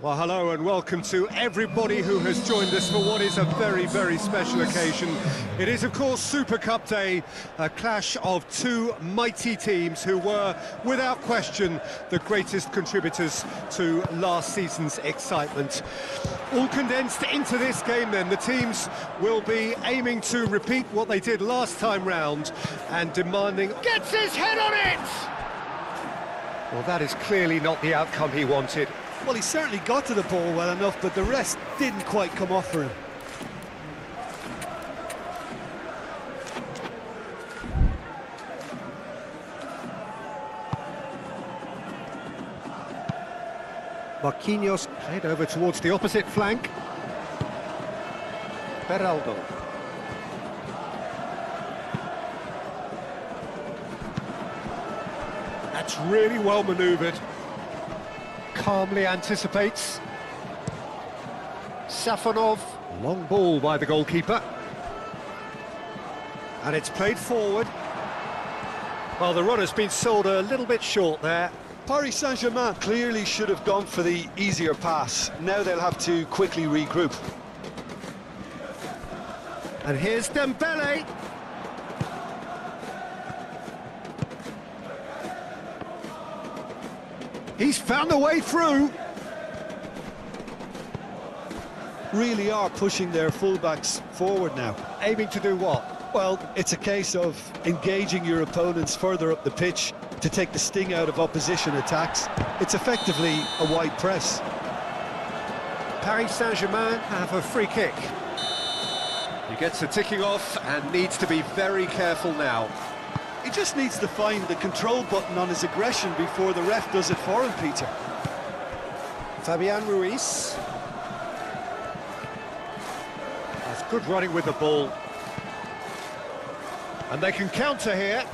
Well, hello and welcome to everybody who has joined us for what is a very, very special occasion. It is, of course, Super Cup Day, a clash of two mighty teams who were, without question, the greatest contributors to last season's excitement. All condensed into this game then, the teams will be aiming to repeat what they did last time round and demanding... Gets his head on it! Well, that is clearly not the outcome he wanted. Well, he certainly got to the ball well enough, but the rest didn't quite come off for him. Marquinhos played over towards the opposite flank. Beraldo. That's really well manoeuvred. Calmly anticipates. Safonov, long ball by the goalkeeper. And it's played forward. Well, the run has been sold a little bit short there. Paris Saint-Germain clearly should have gone for the easier pass. Now they'll have to quickly regroup. And here's Dembele. He's found a way through. Really are pushing their fullbacks forward now. Aiming to do what? Well, it's a case of engaging your opponents further up the pitch to take the sting out of opposition attacks. It's effectively a wide press. Paris Saint-Germain have a free kick. He gets the ticking off and needs to be very careful now. He just needs to find the control button on his aggression before the ref does it for him, Peter. Fabian Ruiz. That's good running with the ball. And they can counter here.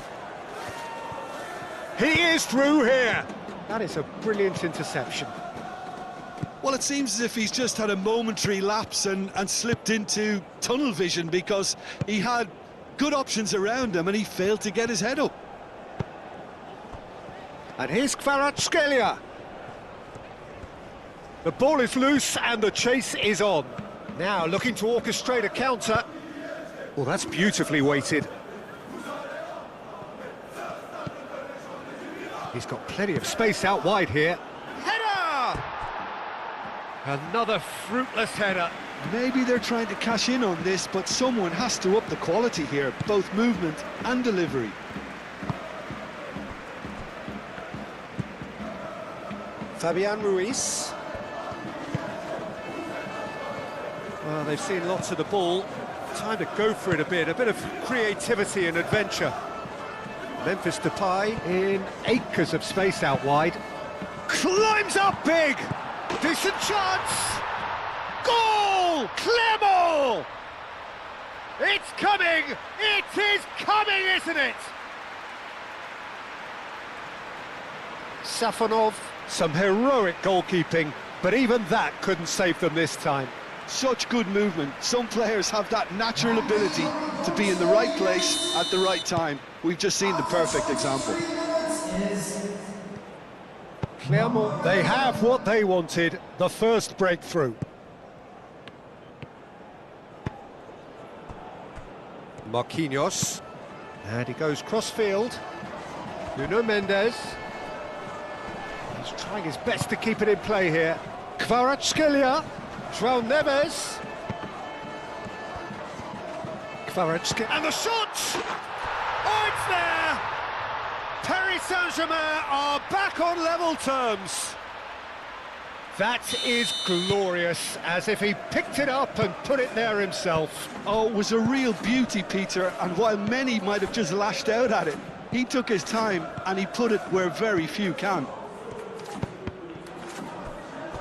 He is through here. That is a brilliant interception. Well, it seems as if he's just had a momentary lapse and slipped into tunnel vision because he had good options around him and he failed to get his head up. And here's Kvaratskhelia. The ball is loose and the chase is on. Now looking to orchestrate a counter. Well, that's beautifully weighted. He's got plenty of space out wide here. Header! Another fruitless header. Maybe they're trying to cash in on this, but someone has to up the quality here, both movement and delivery. Fabian Ruiz. Well, they've seen lots of the ball. Time to go for it a bit of creativity and adventure. Memphis Depay in acres of space out wide. Climbs up big! Decent chance! Goal! Clermont! It's coming! It is coming, isn't it? Safonov, some heroic goalkeeping, but even that couldn't save them this time. Such good movement. Some players have that natural ability to be in the right place at the right time. We've just seen the perfect example. Clermont, they have what they wanted, the first breakthrough. Marquinhos, and he goes cross-field. Nuno Mendes. He's trying his best to keep it in play here. Kvaratskhelia, João Neves. Kvaratskhelia, and the shot! Oh, it's there! Paris Saint-Germain are back on level terms. That is glorious, as if he picked it up and put it there himself. Oh, it was a real beauty, Peter, and while many might have just lashed out at it, he took his time and he put it where very few can.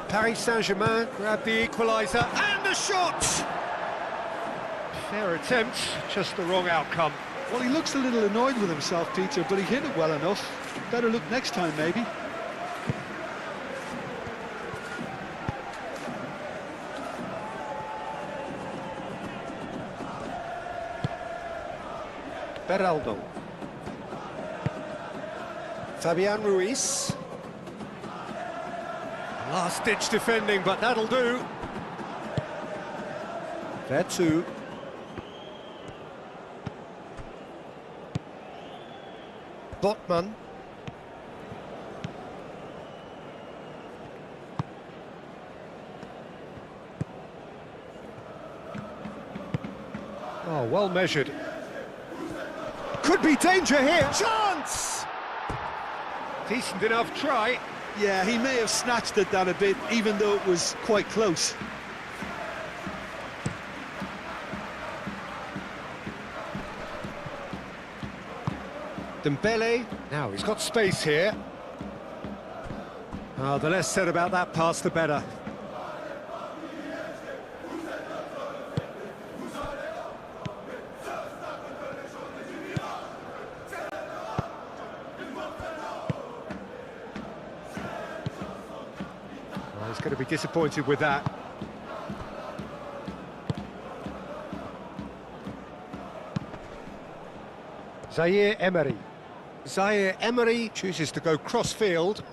Paris Saint-Germain grabbed the equaliser, and the shot! Fair attempt, just the wrong outcome. Well, he looks a little annoyed with himself, Peter, but he hit it well enough. Better look next time, maybe. Beraldo. Fabian Ruiz. Last-ditch defending, but that'll do. There too. Botman. Oh, well measured. Could be danger here. Chance! Decent enough try. Yeah, he may have snatched it down a bit, even though it was quite close. Dembele, now he's got space here. Oh, the less said about that pass, the better. Oh, he's going to be disappointed with that. Zaire Emery. Zaire Emery chooses to go cross-field.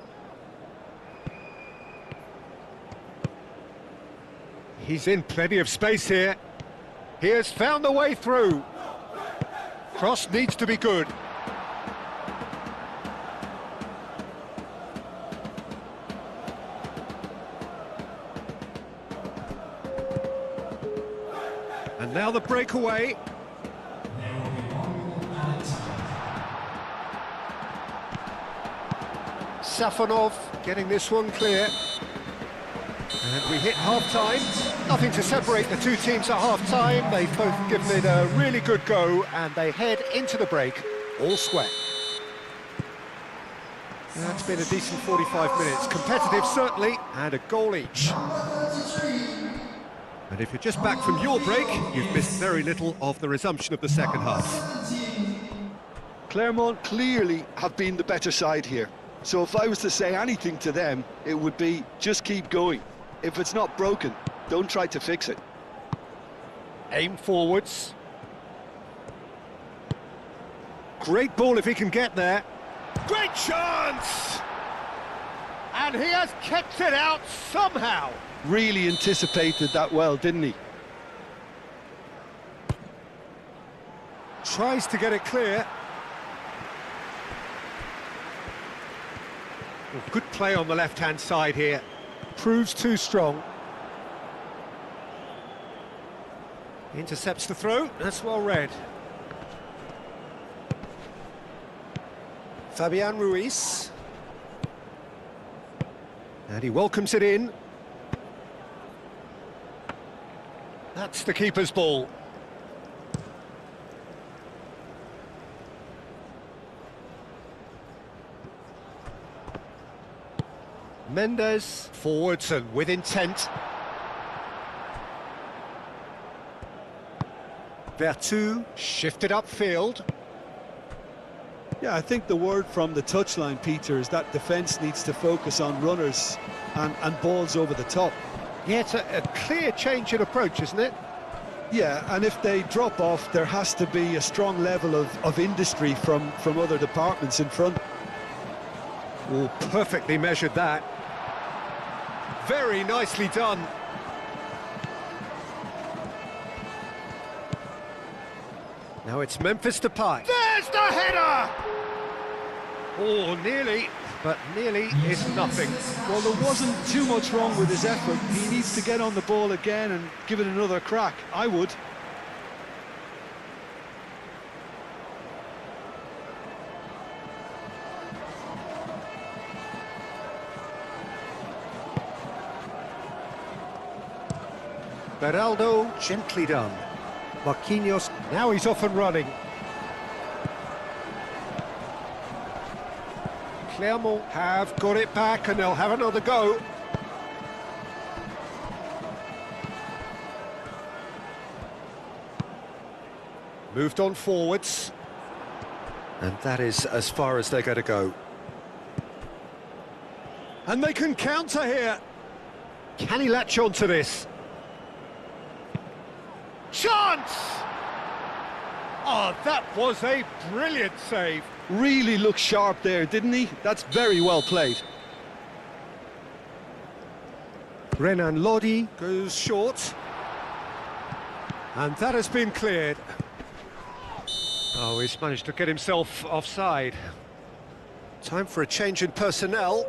He's in plenty of space here. He has found the way through. Cross needs to be good. And now the breakaway. Safonov getting this one clear. And we hit half-time. Nothing to separate the two teams at half-time. They've both given it a really good go, and they head into the break all square. That's been a decent 45 minutes. Competitive, certainly, and a goal each. And if you're just back from your break, you've missed very little of the resumption of the second half. Clermont clearly have been the better side here. So if I was to say anything to them, it would be just keep going. If it's not broken, don't try to fix it. Aim forwards. Great ball if he can get there. Great chance! And he has kept it out somehow. Really anticipated that well, didn't he? Tries to get it clear. Well, good play on the left-hand side here. Proves too strong. Intercepts the throw. That's well read. Fabian Ruiz. And he welcomes it in. That's the keeper's ball. Mendes, forwards and with intent. Vertu, shifted upfield. Yeah, I think the word from the touchline, Peter, is that defence needs to focus on runners and balls over the top. Yeah, it's a clear change in approach, isn't it? Yeah, and if they drop off, there has to be a strong level of industry from other departments in front. Oh, perfectly measured that. Very nicely done. Now it's Memphis Depay. There's the header! Oh, nearly, but nearly is nothing. Well, there wasn't too much wrong with his effort. He needs to get on the ball again and give it another crack. I would. Beraldo, gently done. Marquinhos, now he's off and running. Clermont have got it back and they'll have another go. Moved on forwards. And that is as far as they're going to go. And they can counter here. Can he latch on to this? Chance! Oh, that was a brilliant save. Really looked sharp there, didn't he? That's very well played. Renan Lodi goes short. And that has been cleared. Oh, he's managed to get himself offside. Time for a change in personnel.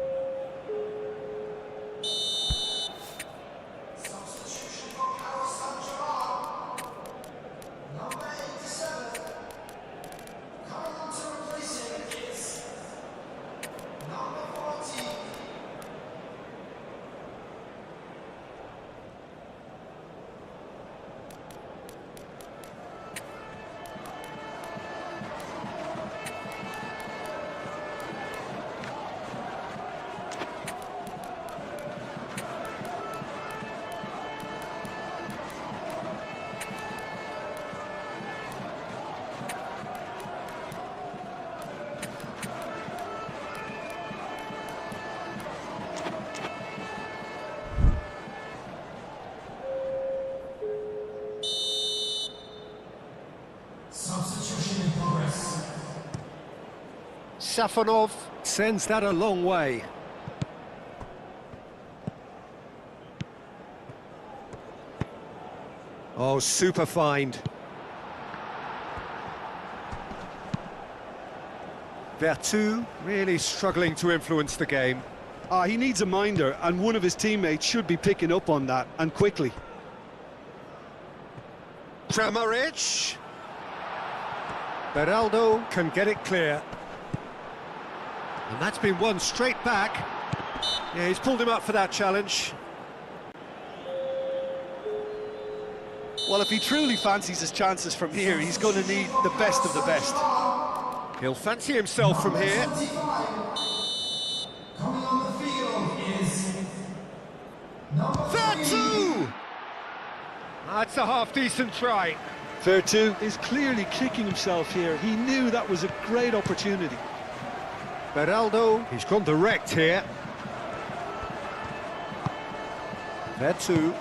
Substitution in progress. Safonov sends that a long way. Oh, super find. Vertu really struggling to influence the game. He needs a minder, and one of his teammates should be picking up on that, and quickly. Kramaric. Beraldo can get it clear. And that's been won straight back. Yeah, he's pulled him up for that challenge. Well, if he truly fancies his chances from here, he's going to need the best of the best. He'll fancy himself from here. Coming on the field is number 2! That's a half-decent try. Vertu is clearly kicking himself here. He knew that was a great opportunity. Beraldo, he's gone direct here. Vertu.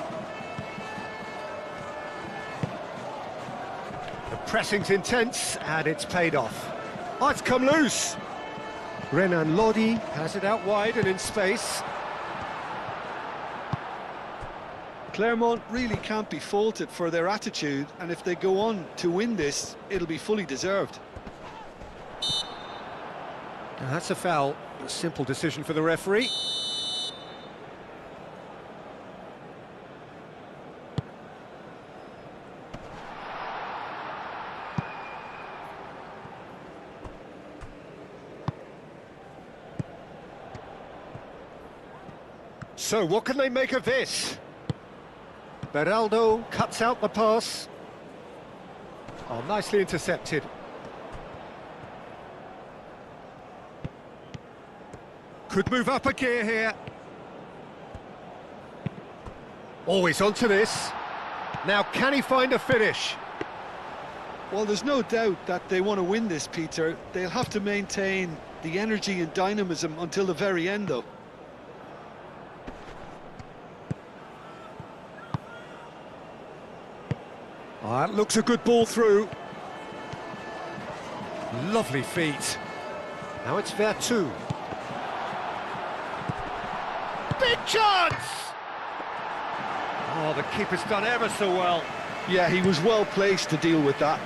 The pressing's intense, and it's paid off. Oh, it's come loose. Renan Lodi has it out wide and in space. Clermont really can't be faulted for their attitude, and if they go on to win this, it'll be fully deserved. Now that's a foul. A simple decision for the referee. So what can they make of this? Beraldo cuts out the pass. Oh, nicely intercepted. Could move up a gear here. Always onto this. Now, can he find a finish? Well, there's no doubt that they want to win this, Peter. They'll have to maintain the energy and dynamism until the very end, though. Oh, that looks a good ball through. Lovely feet. Now it's Vertu. Big chance! Oh, the keeper's done ever so well. Yeah, he was well placed to deal with that.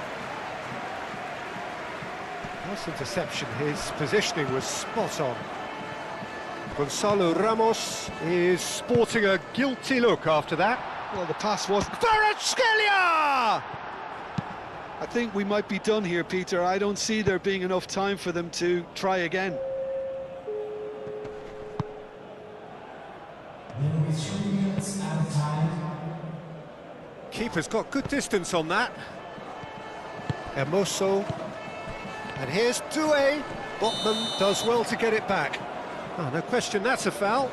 Nice interception, his positioning was spot on. Gonzalo Ramos is sporting a guilty look after that. Well, the pass was... Kvaratskhelia! I think we might be done here, Peter. I don't see there being enough time for them to try again. There will be 3 minutes at a time. Keeper's got good distance on that. Hermoso. And here's Doué. Botman does well to get it back. Oh, no question, that's a foul.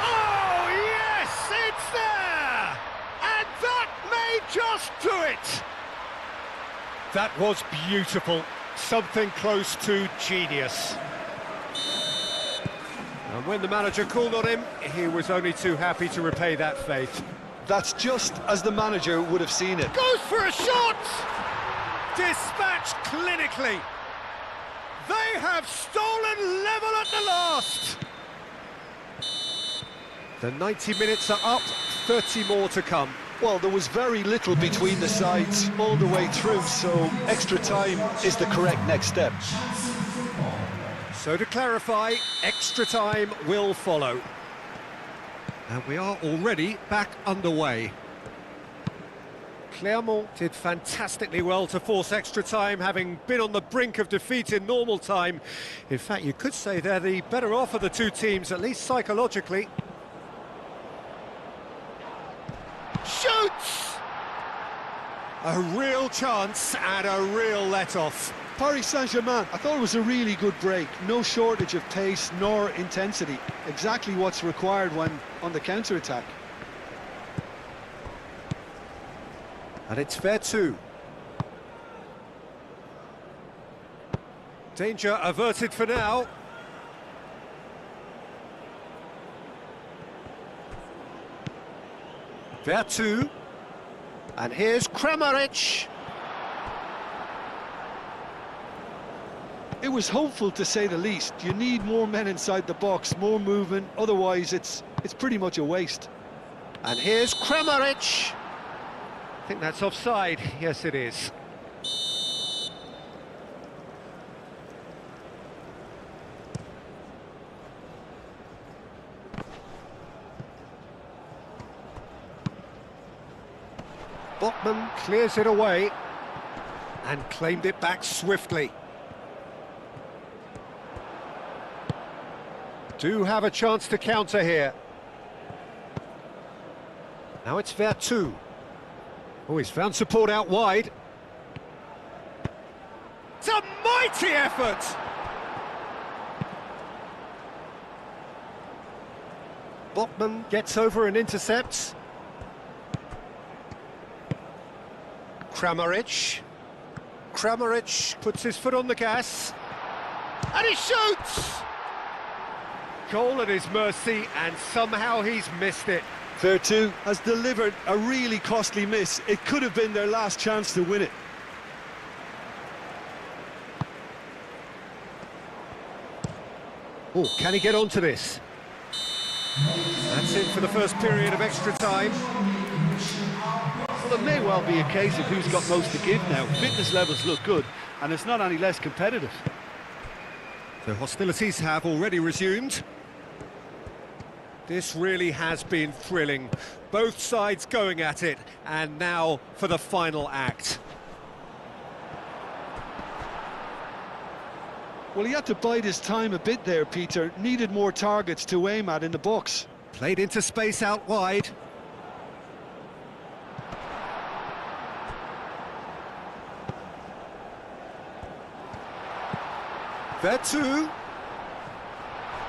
Oh, yes, it's there! And that may just do it! That was beautiful. Something close to genius. And when the manager called on him, he was only too happy to repay that faith. That's just as the manager would have seen it. Goes for a shot! Dispatched clinically. They have stolen level at the last. The 90 minutes are up, 30 more to come. Well, there was very little between the sides all the way through, so extra time is the correct next step. So to clarify, extra time will follow. And we are already back underway. Clermont did fantastically well to force extra time, having been on the brink of defeat in normal time. In fact, you could say they're the better off of the two teams, at least psychologically. Shoots! A real chance and a real let-off. Paris Saint-Germain, I thought it was a really good break. No shortage of pace nor intensity. Exactly what's required when on the counter-attack. And it's fair too. Danger averted for now. Vertu. And here's Kramaric. It was hopeful, to say the least. You need more men inside the box, more movement, otherwise it's pretty much a waste. And here's Kramaric. I think that's offside. Yes, it is. Botman clears it away and claimed it back swiftly. Do have a chance to counter here. Now it's Vertu. Oh, he's found support out wide. It's a mighty effort! Botman gets over and intercepts. Kramaric. Kramaric puts his foot on the gas. And he shoots! Goal at his mercy, and somehow he's missed it. Vertu has delivered a really costly miss. It could have been their last chance to win it. Oh, can he get onto this? That's it for the first period of extra time. Well, it may well be a case of who's got most to give now. Fitness levels look good, and it's not any less competitive. The hostilities have already resumed. This really has been thrilling. Both sides going at it, and now for the final act. Well, he had to bide his time a bit there, Peter. Needed more targets to aim at in the box. Played into space out wide. Vertu.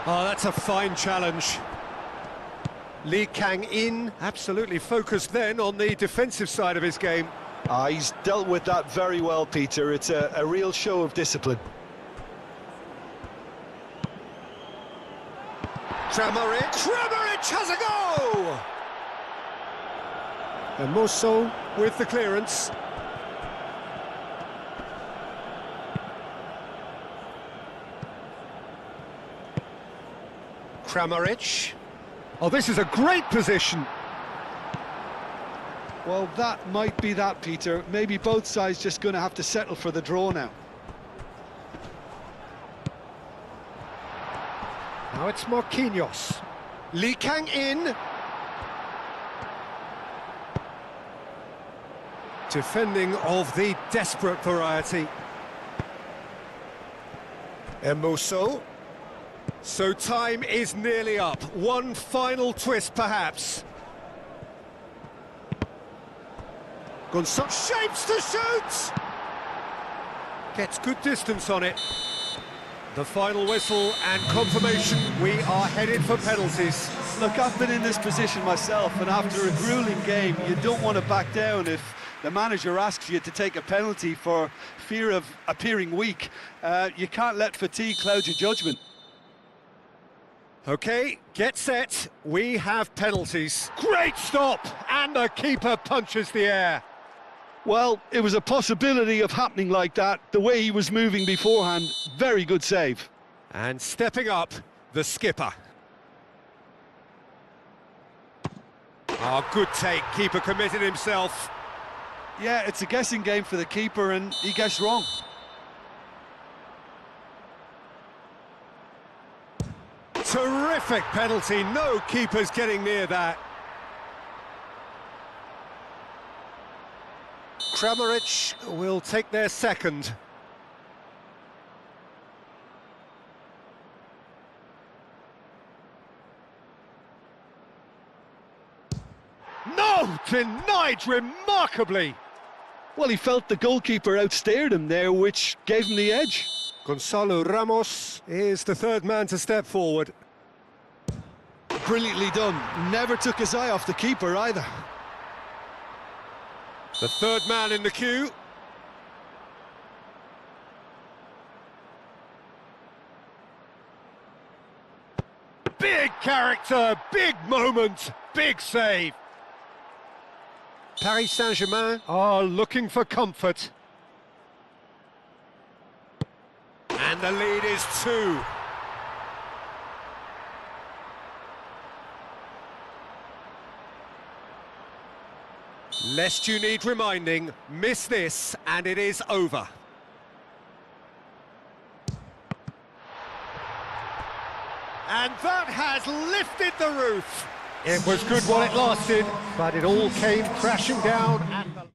Oh, that's a fine challenge. Lee Kang-in, absolutely focused then on the defensive side of his game. He's dealt with that very well, Peter. It's a real show of discipline. Kramaric has a go! And Musso with the clearance. Kramaric. Oh, this is a great position. Well, that might be that, Peter. Maybe both sides just going to have to settle for the draw now. Now it's Marquinhos. Lee Kang-in. Defending of the desperate variety. Musso. So time is nearly up. One final twist, perhaps. Gonçalves shapes to shoot! Gets good distance on it. The final whistle and confirmation, we are headed for penalties. Look, I've been in this position myself, and after a grueling game, you don't want to back down if the manager asks you to take a penalty for fear of appearing weak. You can't let fatigue cloud your judgment. Okay, get set. We have penalties. Great stop! And the keeper punches the air. Well, it was a possibility of happening like that. The way he was moving beforehand, very good save. And stepping up, the skipper. Oh, good take, keeper committed himself. Yeah, it's a guessing game for the keeper, and he guessed wrong. Terrific penalty, no keepers getting near that. Clermont will take their second. No! Denied remarkably! Well, he felt the goalkeeper outstared him there, which gave him the edge. Gonzalo Ramos is the third man to step forward. Brilliantly done. Never took his eye off the keeper either. The third man in the queue. Big character, big moment, big save. Paris Saint-Germain are looking for comfort. And the lead is 2. Lest you need reminding, miss this and it is over. And that has lifted the roof. It was good while it lasted, but it all came crashing down at the...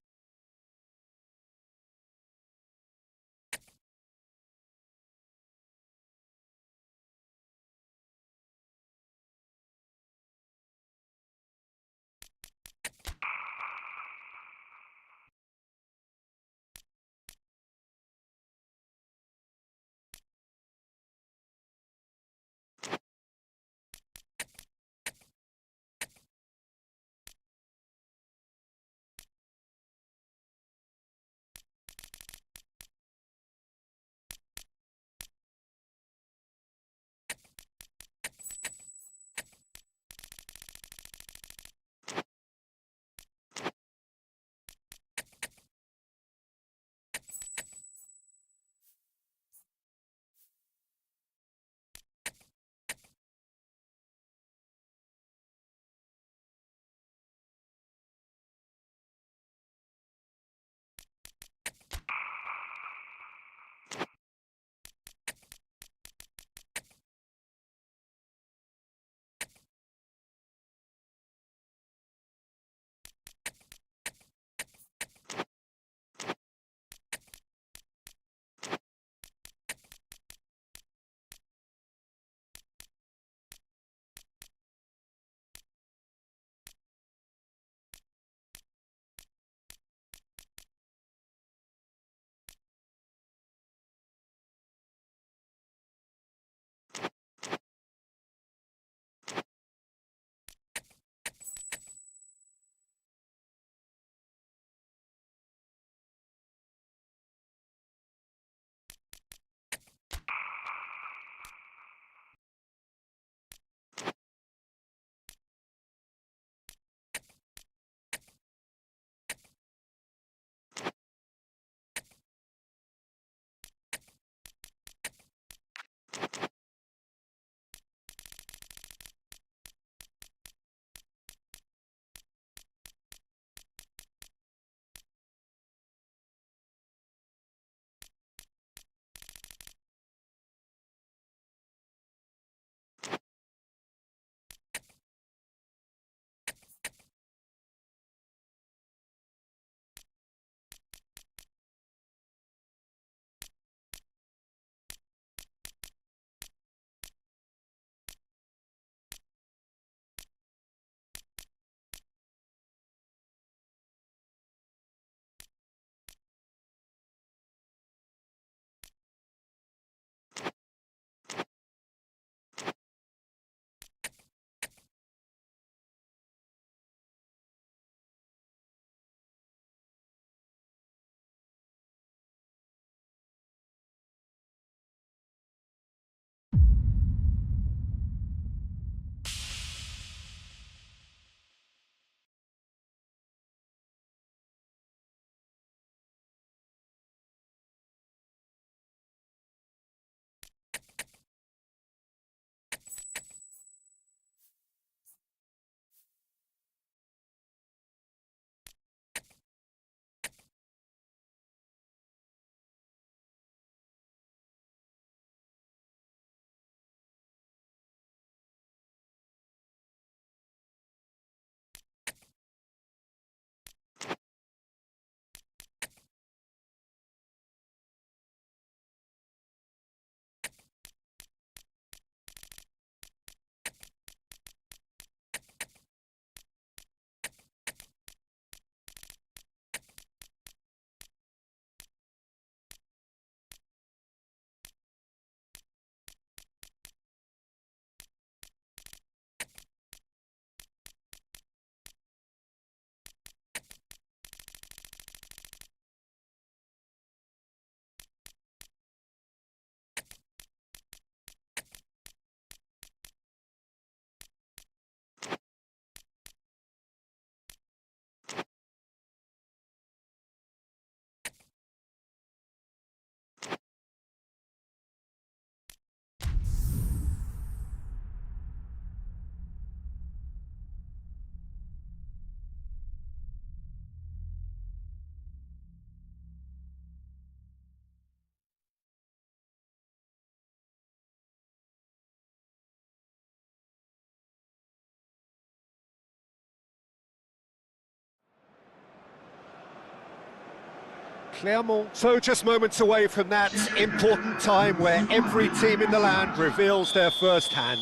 Clermont. So just moments away from that important time where every team in the land reveals their first hand.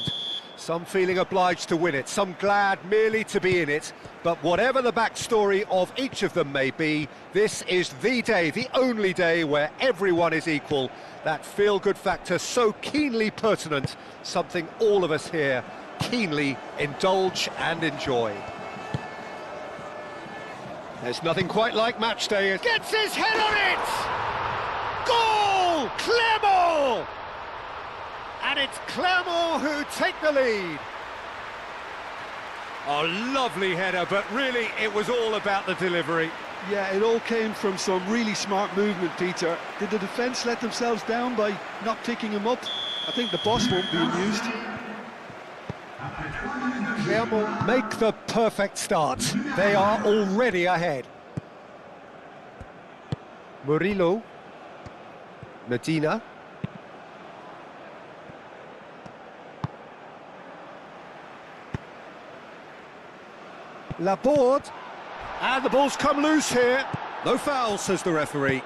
Some feeling obliged to win it, some glad merely to be in it. But whatever the backstory of each of them may be, this is the day, the only day where everyone is equal. That feel-good factor so keenly pertinent, something all of us here keenly indulge and enjoy. There's nothing quite like match day. Gets his head on it! Goal! Clermont! And it's Clermont who take the lead. A lovely header, but really it was all about the delivery. Yeah, it all came from some really smart movement, Peter. Did the defence let themselves down by not picking him up? I think the boss won't be amused. Clermont make the perfect start. They are already ahead. Murillo. Medina. Laborde. And the ball's come loose here. No foul, says the referee.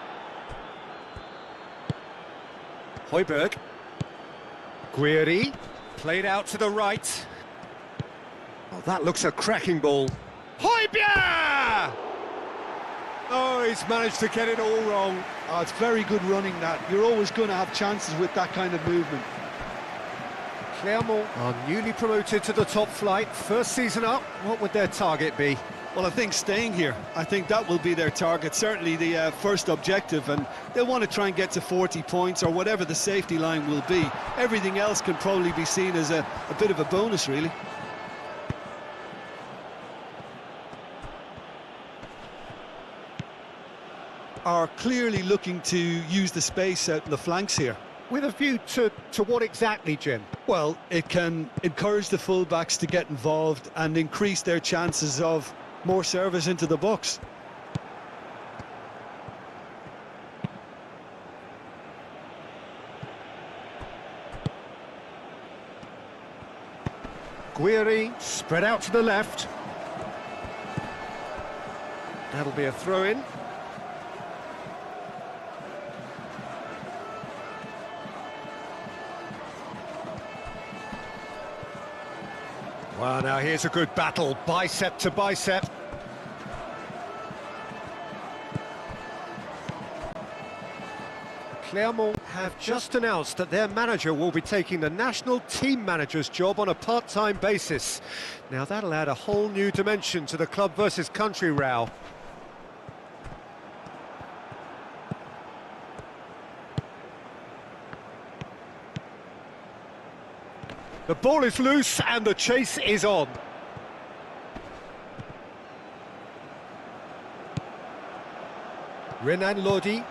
Højbjerg. Guiri. Played out to the right. Oh, that looks a cracking ball. Højbjerg! Oh, he's managed to get it all wrong. Oh, it's very good running, that. You're always going to have chances with that kind of movement. Clermont are newly promoted to the top flight. First season up, what would their target be? Well, I think staying here. I think that will be their target, certainly the first objective, and they'll want to try and get to 40 points or whatever the safety line will be. Everything else can probably be seen as a bit of a bonus, really. Are clearly looking to use the space out in the flanks here. With a view to what exactly, Jim? Well, it can encourage the fullbacks to get involved and increase their chances of more service into the box. Guiri spread out to the left. That'll be a throw-in. Well, now here's a good battle, bicep to bicep. Clermont have just announced that their manager will be taking the national team manager's job on a part-time basis. Now that'll add a whole new dimension to the club versus country row. The ball is loose and the chase is on. Renan Lodi.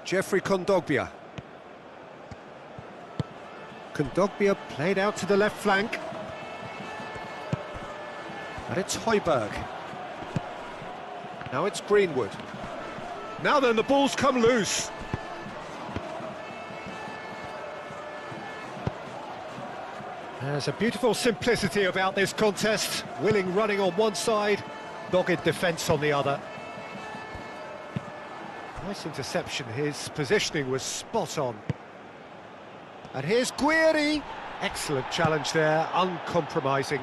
Jeffrey Kondogbia. Kondogbia played out to the left flank. And it's Højbjerg. Now it's Greenwood. Now then, the ball's come loose. There's a beautiful simplicity about this contest. Willing running on one side, dogged defence on the other. Nice interception, his positioning was spot on. And here's Guiri. Excellent challenge there, uncompromising.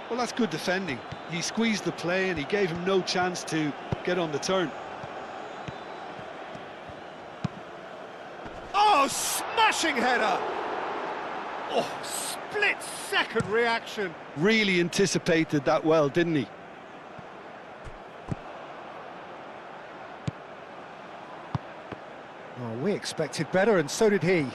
Well, that's good defending. He squeezed the play and he gave him no chance to get on the turn. Oh, smashing header! Oh, split-second reaction. Really anticipated that well, didn't he? Oh, we expected better, and so did he.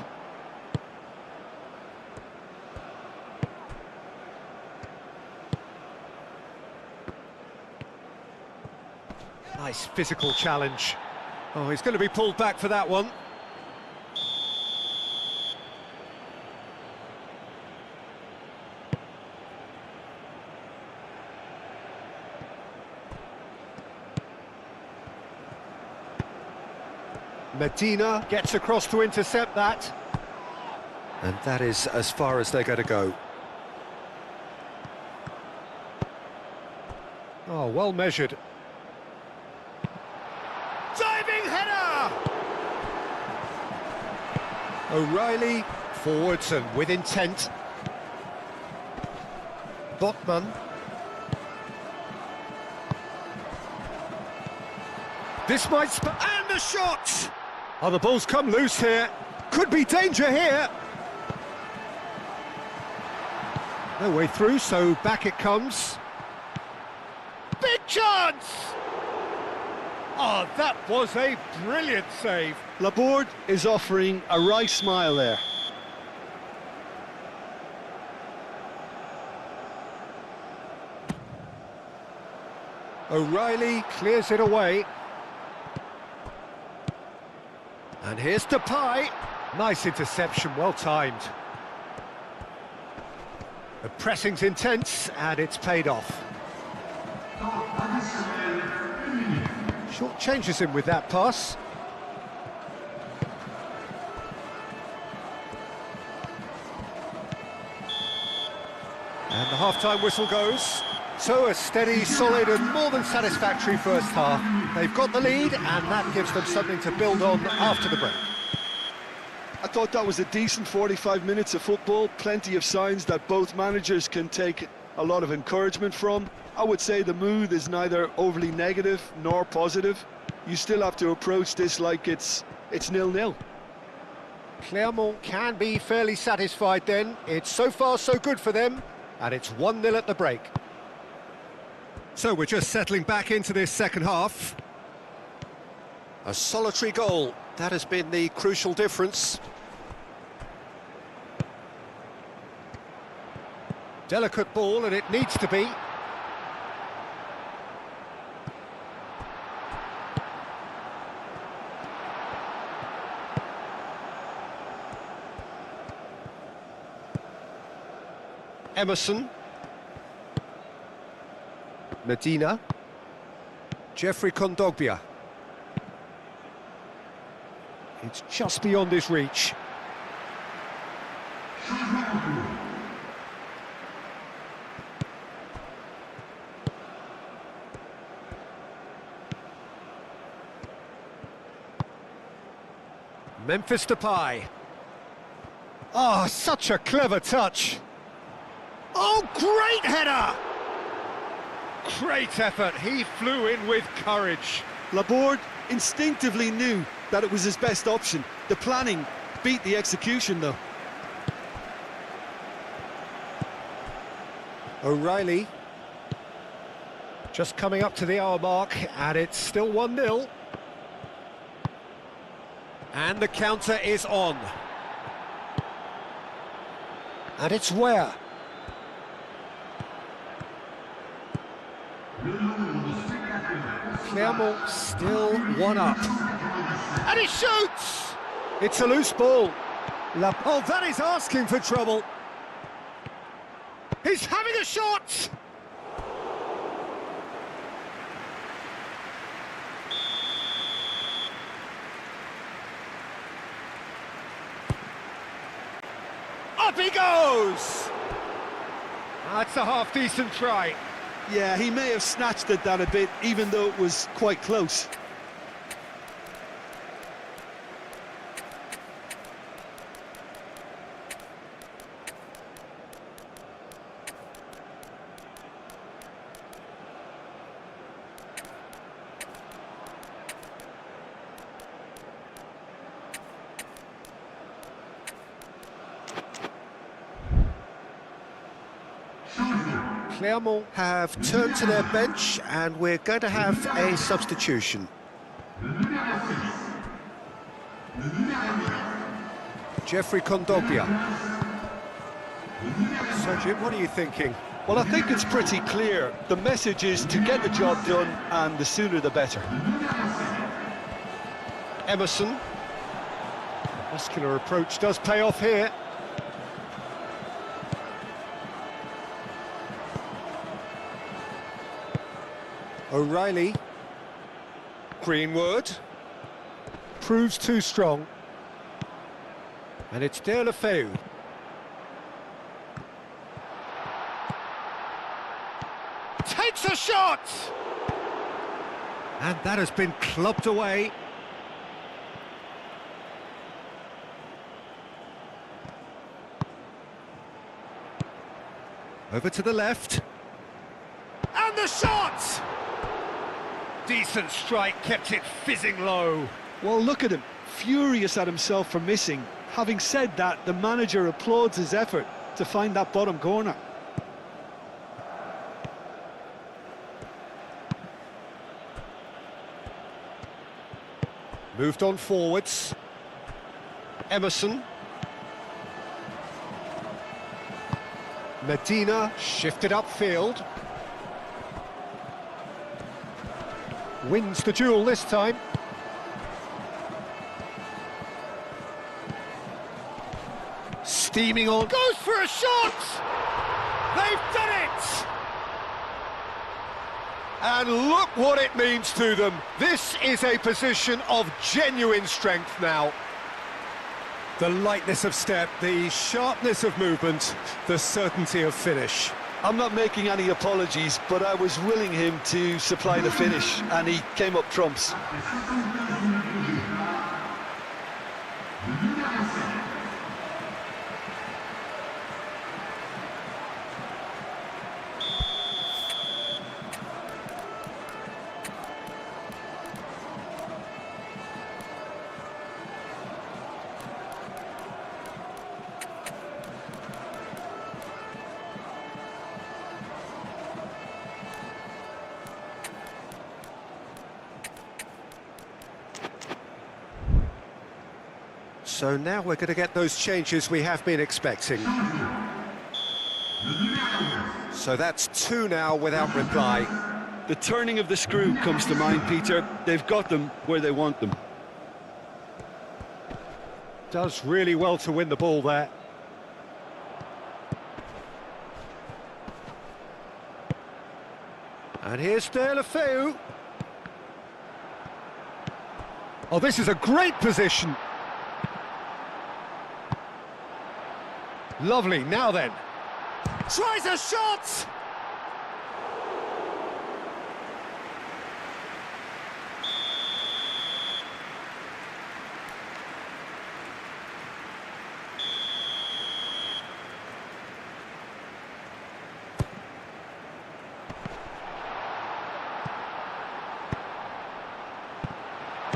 Nice physical challenge. Oh, he's going to be pulled back for that one. Medina gets across to intercept that. And that is as far as they're going to go. Oh, well measured. Diving header! O'Reilly, forwards and with intent. Botman. This might... and the shot! Oh, the ball's come loose here. Could be danger here. No way through, so back it comes. Big chance! Oh, that was a brilliant save. Laborde is offering a wry smile there. O'Reilly clears it away. And here's Depay. Nice interception, well timed. The pressing's intense, and it's paid off. Short changes him with that pass. And the half-time whistle goes. So a steady, solid and more than satisfactory first half. They've got the lead and that gives them something to build on after the break. I thought that was a decent 45 minutes of football, plenty of signs that both managers can take a lot of encouragement from. I would say the mood is neither overly negative nor positive. You still have to approach this like it's 0-0. Clermont can be fairly satisfied then. It's so far so good for them, and it's 1-0 at the break. So we're just settling back into this second half. A solitary goal, that has been the crucial difference. Delicate ball, and it needs to be. Emerson. Medina. Jeffrey Kondogbia. It's just beyond his reach. Memphis Depay. Oh, such a clever touch. Oh, great header! Great effort, he flew in with courage. Laborde instinctively knew that it was his best option. The planning beat the execution though. O'Reilly. Just coming up to the hour mark, and it's still 1-0. And the counter is on. And it's where? Clermont still 1-up. And he shoots! It's a loose ball. Oh, that is asking for trouble. He's having a shot! Up he goes! That's a half-decent try. Yeah, he may have snatched at that a bit, even though it was quite close. Clermont have turned to their bench and we're going to have a substitution. Jeffrey Kondogbia. So Jim, what are you thinking? Well, I think it's pretty clear. The message is to get the job done, and the sooner the better. Emerson. Muscular approach does pay off here. O'Reilly. Greenwood. Proves too strong. And it's Deulofeu. takes a shot! And that has been clubbed away. Over to the left. And the shot! Decent strike, kept it fizzing low. Well, look at him, furious at himself for missing. Having said that, the manager applauds his effort to find that bottom corner. Moved on forwards. Emerson. Medina shifted upfield. Wins the duel this time. Steaming on. Goes for a shot! They've done it! And look what it means to them. This is a position of genuine strength now. The lightness of step, the sharpness of movement, the certainty of finish. I'm not making any apologies, but I was willing him to supply the finish, and he came up trumps. So now we're going to get those changes we have been expecting. So that's 2 now without reply. The turning of the screw comes to mind, Peter. They've got them where they want them. Does really well to win the ball there. And here's Deulofeu. Oh, this is a great position. Lovely, now then. Tries a shot!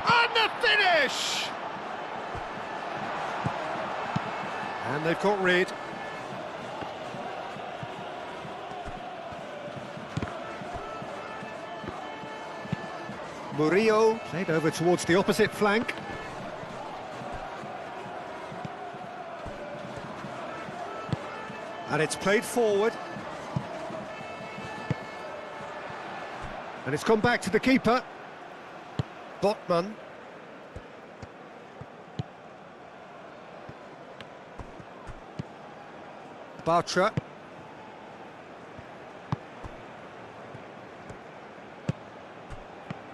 And the finish! And they've got rid. Murillo played over towards the opposite flank. And it's played forward. And it's gone back to the keeper. Botman. Bartra.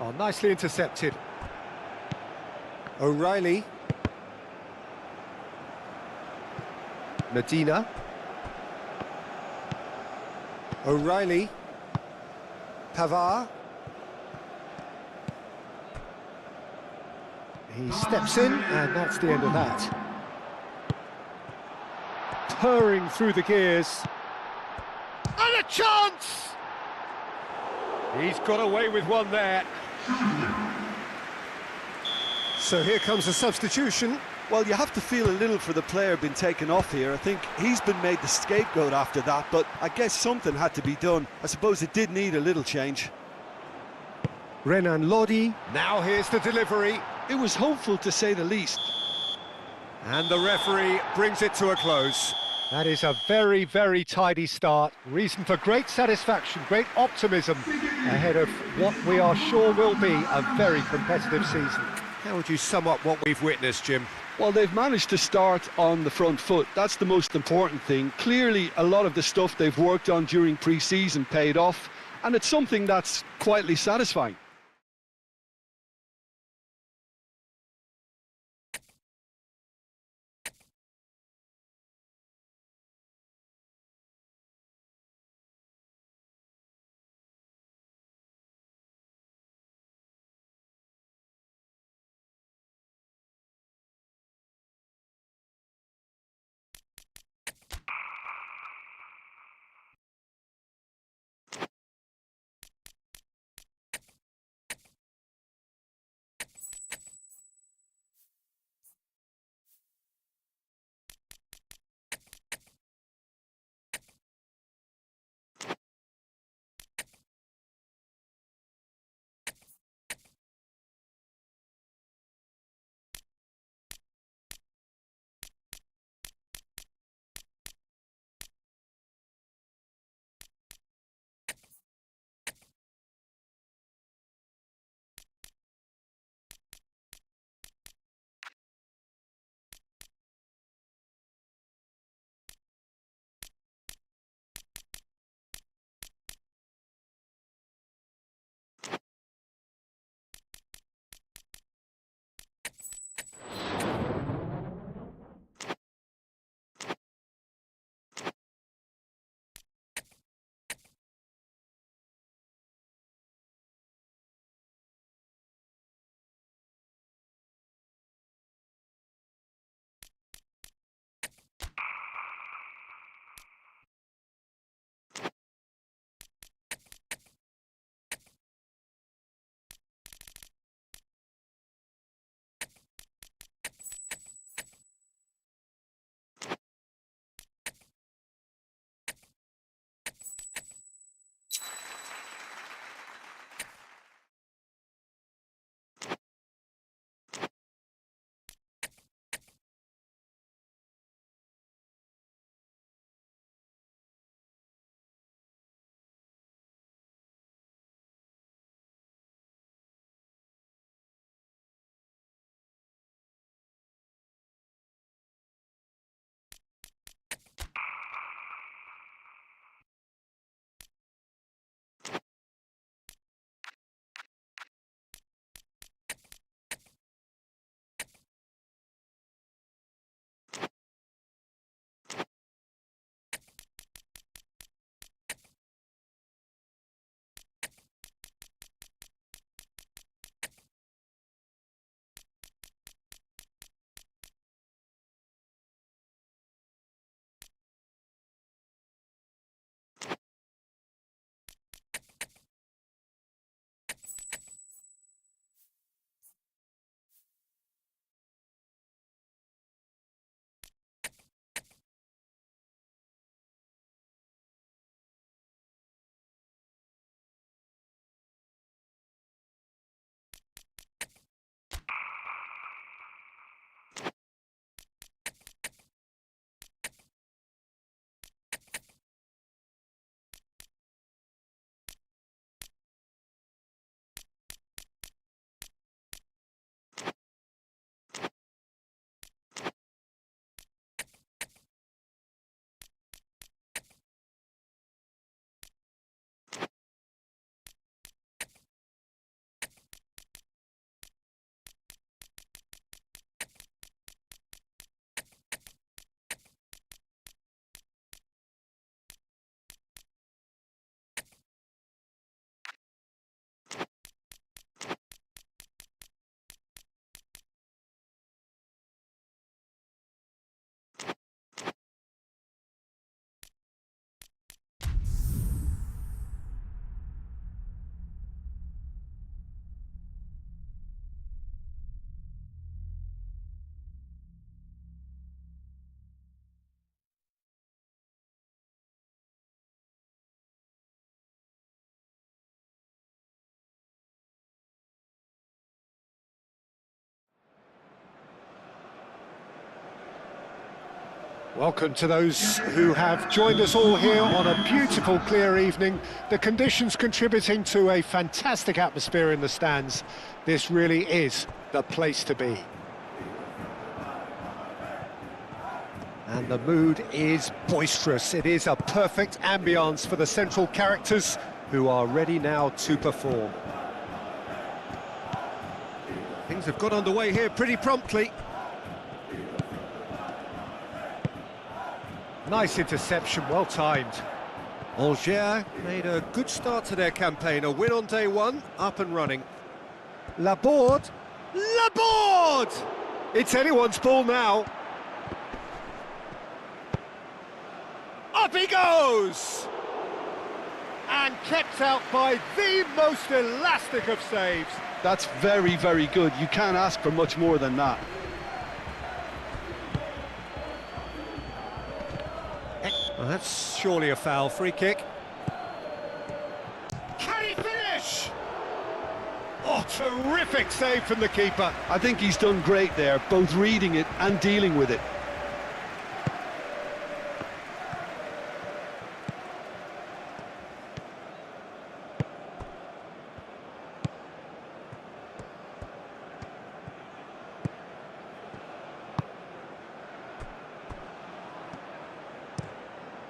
Oh, nicely intercepted. O'Reilly. Medina. O'Reilly. Pavard. He steps in, and that's the end of that. Purring through the gears. And a chance! He's got away with one there. So here comes a substitution. Well, you have to feel a little for the player being taken off here. I think he's been made the scapegoat after that, but I guess something had to be done. I suppose it did need a little change. Renan Lodi. Now here's the delivery. It was hopeful, to say the least. And the referee brings it to a close. That is a very, very tidy start. Reason for great satisfaction, great optimism ahead of what we are sure will be a very competitive season. How would you sum up what we've witnessed, Jim? Well, they've managed to start on the front foot. That's the most important thing. Clearly, a lot of the stuff they've worked on during pre-season paid off, and it's something that's quietly satisfying. Welcome to those who have joined us all here on a beautiful, clear evening. The conditions contributing to a fantastic atmosphere in the stands. This really is the place to be. And the mood is boisterous. It is a perfect ambience for the central characters who are ready now to perform. Things have got underway here pretty promptly. Nice interception, well timed. Angers made a good start to their campaign. A win on day one, up and running. Laborde! Laborde! It's anyone's ball now. Up he goes! And kept out by the most elastic of saves. That's very, very good. You can't ask for much more than that. Well, that's surely a foul. Free kick. Can he finish? Oh, terrific save from the keeper. I think he's done great there, both reading it and dealing with it.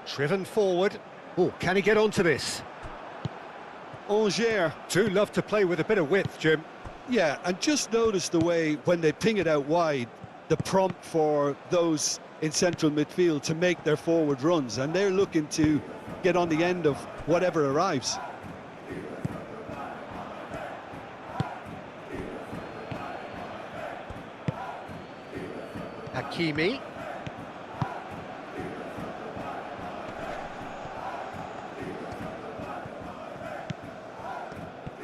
Driven forward. Oh, can he get onto this? Angers. Do love to play with a bit of width, Jim. Yeah, and just notice the way, when they ping it out wide, the prompt for those in central midfield to make their forward runs, and they're looking to get on the end of whatever arrives. Hakimi.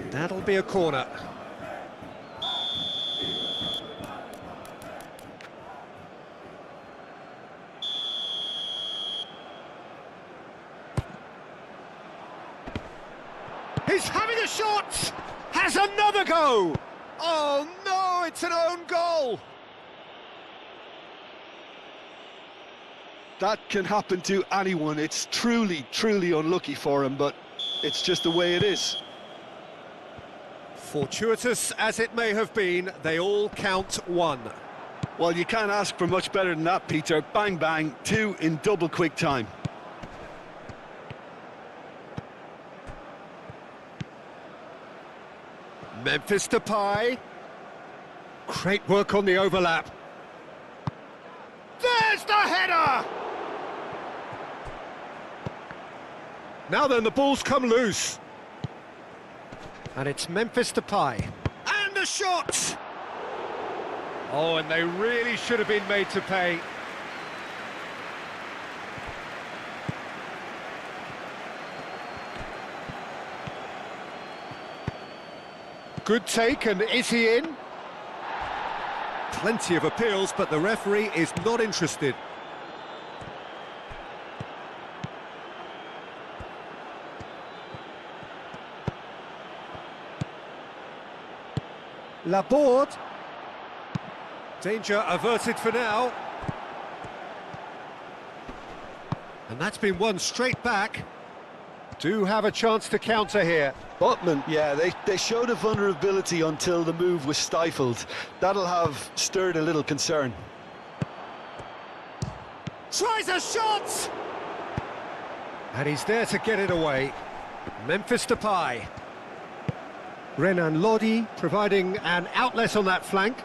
That'll be a corner. He's having a shot! Has another go! Oh no, it's an own goal! That can happen to anyone. It's truly, truly unlucky for him, but it's just the way it is. Fortuitous as it may have been, they all count one. Well, you can't ask for much better than that, Peter. Bang, bang, two in double quick time. Memphis Depay. Great work on the overlap. There's the header! Now then, the ball's come loose. And it's Memphis Depay. And a shot! Oh, and they really should have been made to pay. Good take, and is he in? Plenty of appeals, but the referee is not interested. Laborde. Danger averted for now. And that's been won straight back. Do have a chance to counter here. Botman, yeah, they showed a vulnerability until the move was stifled. That'll have stirred a little concern. Tries a shot! And he's there to get it away. Memphis Depay. Renan Lodi providing an outlet on that flank.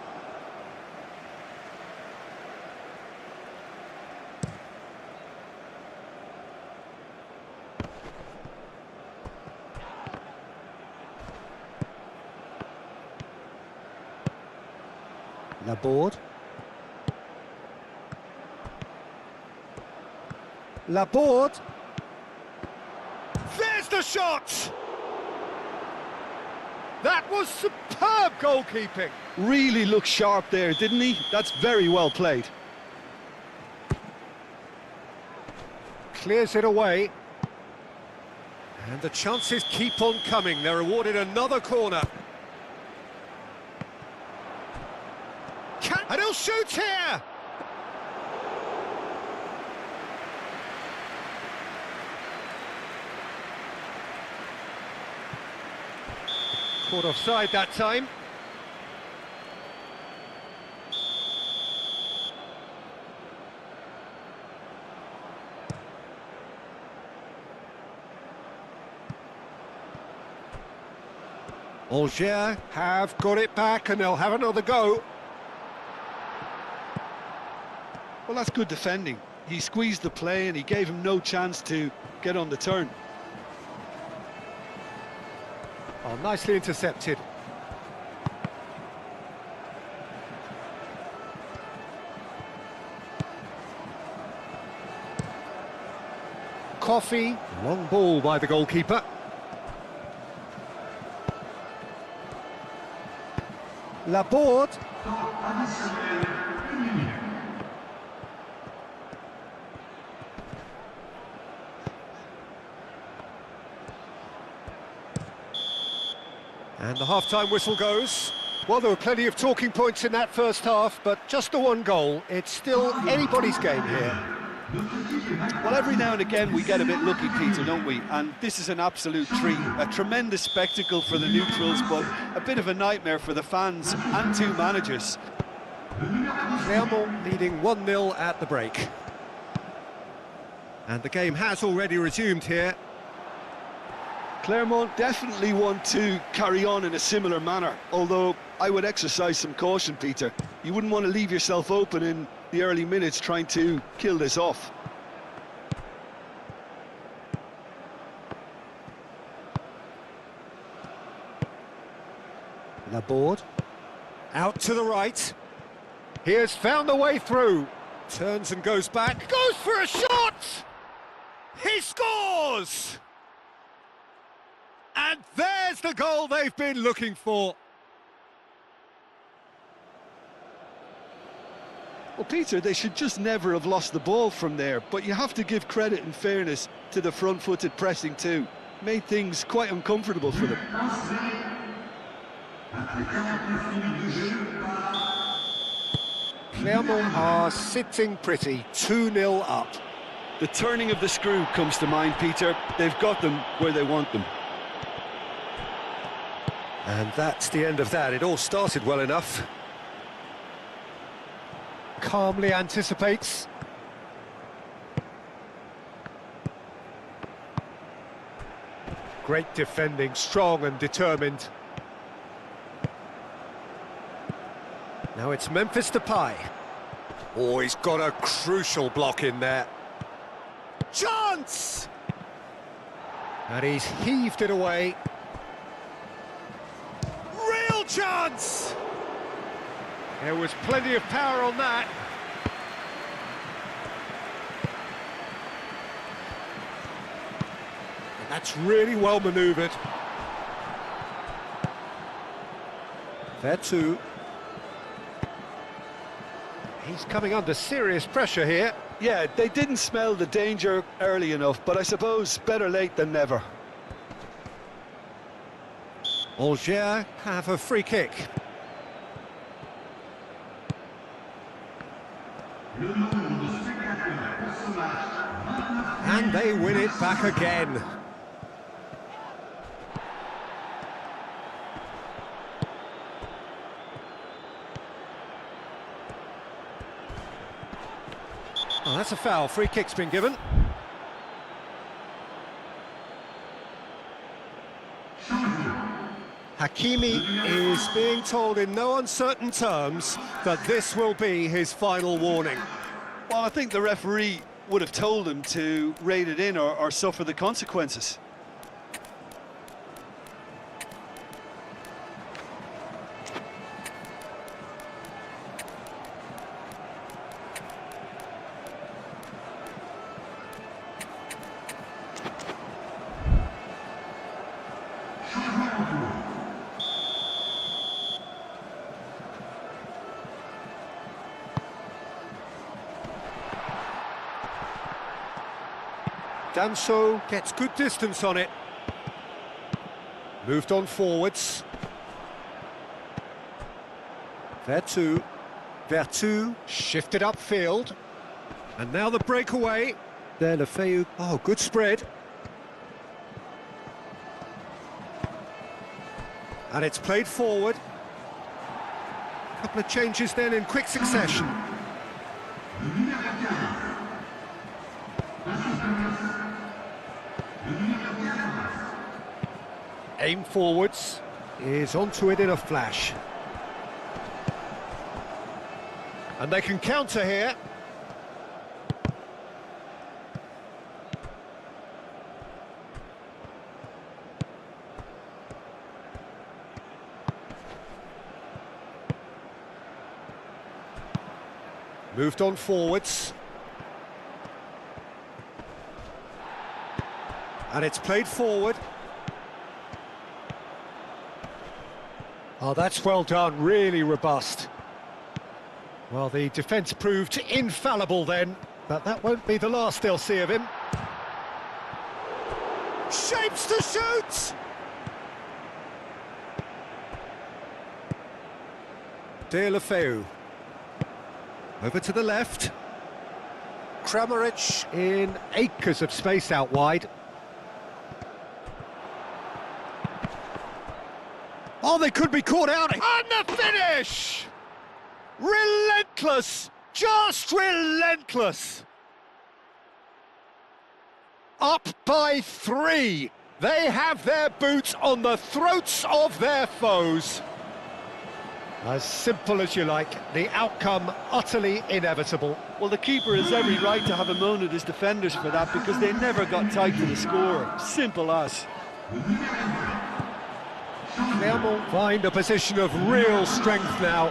Laborde. Laborde. There's the shot! That was superb goalkeeping. Really looked sharp there, didn't he? That's very well played. Clears it away. And the chances keep on coming. They're awarded another corner. And he'll shoot here! Caught offside that time. Angers have got it back and they'll have another go. Well, that's good defending. He squeezed the play and he gave him no chance to get on the turn. Oh, nicely intercepted. Coffee, long ball by the goalkeeper. Laborde. And the half-time whistle goes. Well, there were plenty of talking points in that first half, but just the one goal. It's still anybody's game here. Well, every now and again we get a bit lucky, Peter, don't we? And this is an absolute treat. A tremendous spectacle for the neutrals, but a bit of a nightmare for the fans and two managers. Clermont leading 1-0 at the break. And the game has already resumed here. Clermont definitely want to carry on in a similar manner, although I would exercise some caution, Peter. You wouldn't want to leave yourself open in the early minutes trying to kill this off. Laborde, out to the right. He has found the way through. Turns and goes back. Goes for a shot! He scores! And there's the goal they've been looking for. Well, Peter, they should just never have lost the ball from there, but you have to give credit and fairness to the front-footed pressing too. Made things quite uncomfortable for them. Clermont are sitting pretty, 2-0 up. The turning of the screw comes to mind, Peter. They've got them where they want them. And that's the end of that. It all started well enough. Calmly anticipates. Great defending, strong and determined. Now it's Memphis Depay. Oh, he's got a crucial block in there. Chance! And he's heaved it away. Real chance! There was plenty of power on that. And that's really well manoeuvred. Vertu. He's coming under serious pressure here. Yeah, they didn't smell the danger early enough, but I suppose better late than never. Angers have a free kick. And they win it back again. Oh, that's a foul. Free kick's been given. Hakimi is being told in no uncertain terms that this will be his final warning. Well, I think the referee would have told him to rate it in or suffer the consequences. Danso gets good distance on it. Moved on forwards. Vertu shifted upfield. And now the breakaway. There, Lefeu. Oh, good spread. And it's played forward. A couple of changes then in quick succession. Aim forwards. Is onto it in a flash. And they can counter here. Moved on forwards. And it's played forward. Oh, that's well done, really robust. Well, the defence proved infallible then, but that won't be the last they'll see of him. Shapes to shoot! Deulofeu. Over to the left. Kramaric in acres of space out wide. Oh, they could be caught out. And the finish! Relentless! Just relentless! Up by 3. They have their boots on the throats of their foes. As simple as you like, the outcome utterly inevitable. Well, the keeper has every right to have a moan at his defenders for that, because they never got tight to the score. Simple as. Clermont find a position of real strength now.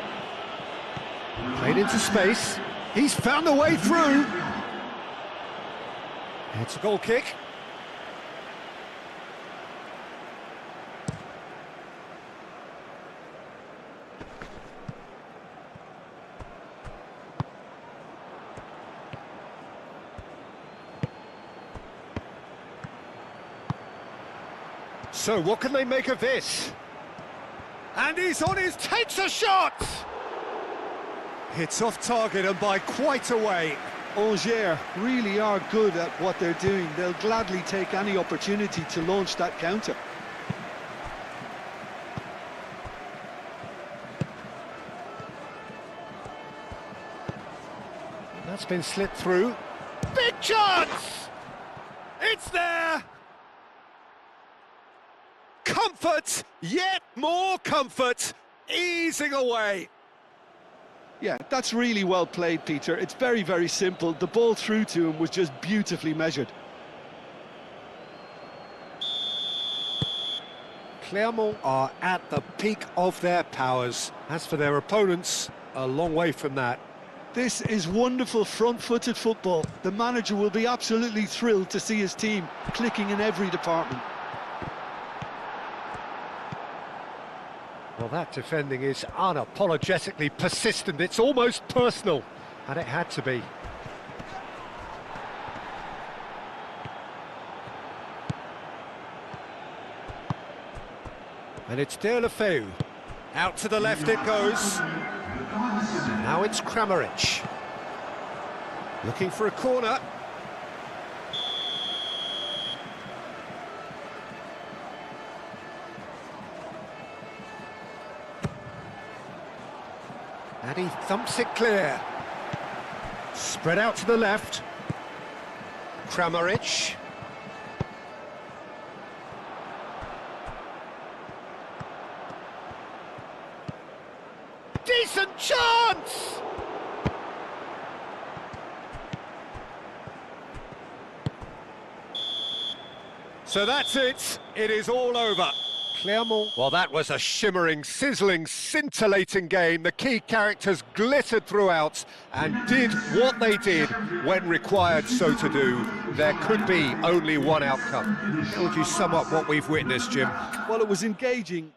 Played into space. He's found a way through. It's a goal kick. So what can they make of this? And he's on his, takes a shot! It's off target and by quite a way. Angers really are good at what they're doing. They'll gladly take any opportunity to launch that counter. That's been slipped through. Big chance! It's there! Comfort, yet more comfort, easing away. Yeah, that's really well played, Peter. It's very, very simple. The ball through to him was just beautifully measured. Clermont are at the peak of their powers. As for their opponents, a long way from that. This is wonderful front-footed football. The manager will be absolutely thrilled to see his team clicking in every department. Well, that defending is unapologetically persistent. It's almost personal, and it had to be. And it's Deulofeu. Out to the left it goes. Now it's Kramaric. Looking for a corner. And he thumps it clear. Spread out to the left. Kramaric. Decent chance! So that's it. It is all over. Clermont. Well, that was a shimmering, sizzling, scintillating game. The key characters glittered throughout and did what they did when required so to do. There could be only one outcome. How would you sum up what we've witnessed, Jim? Well, it was engaging.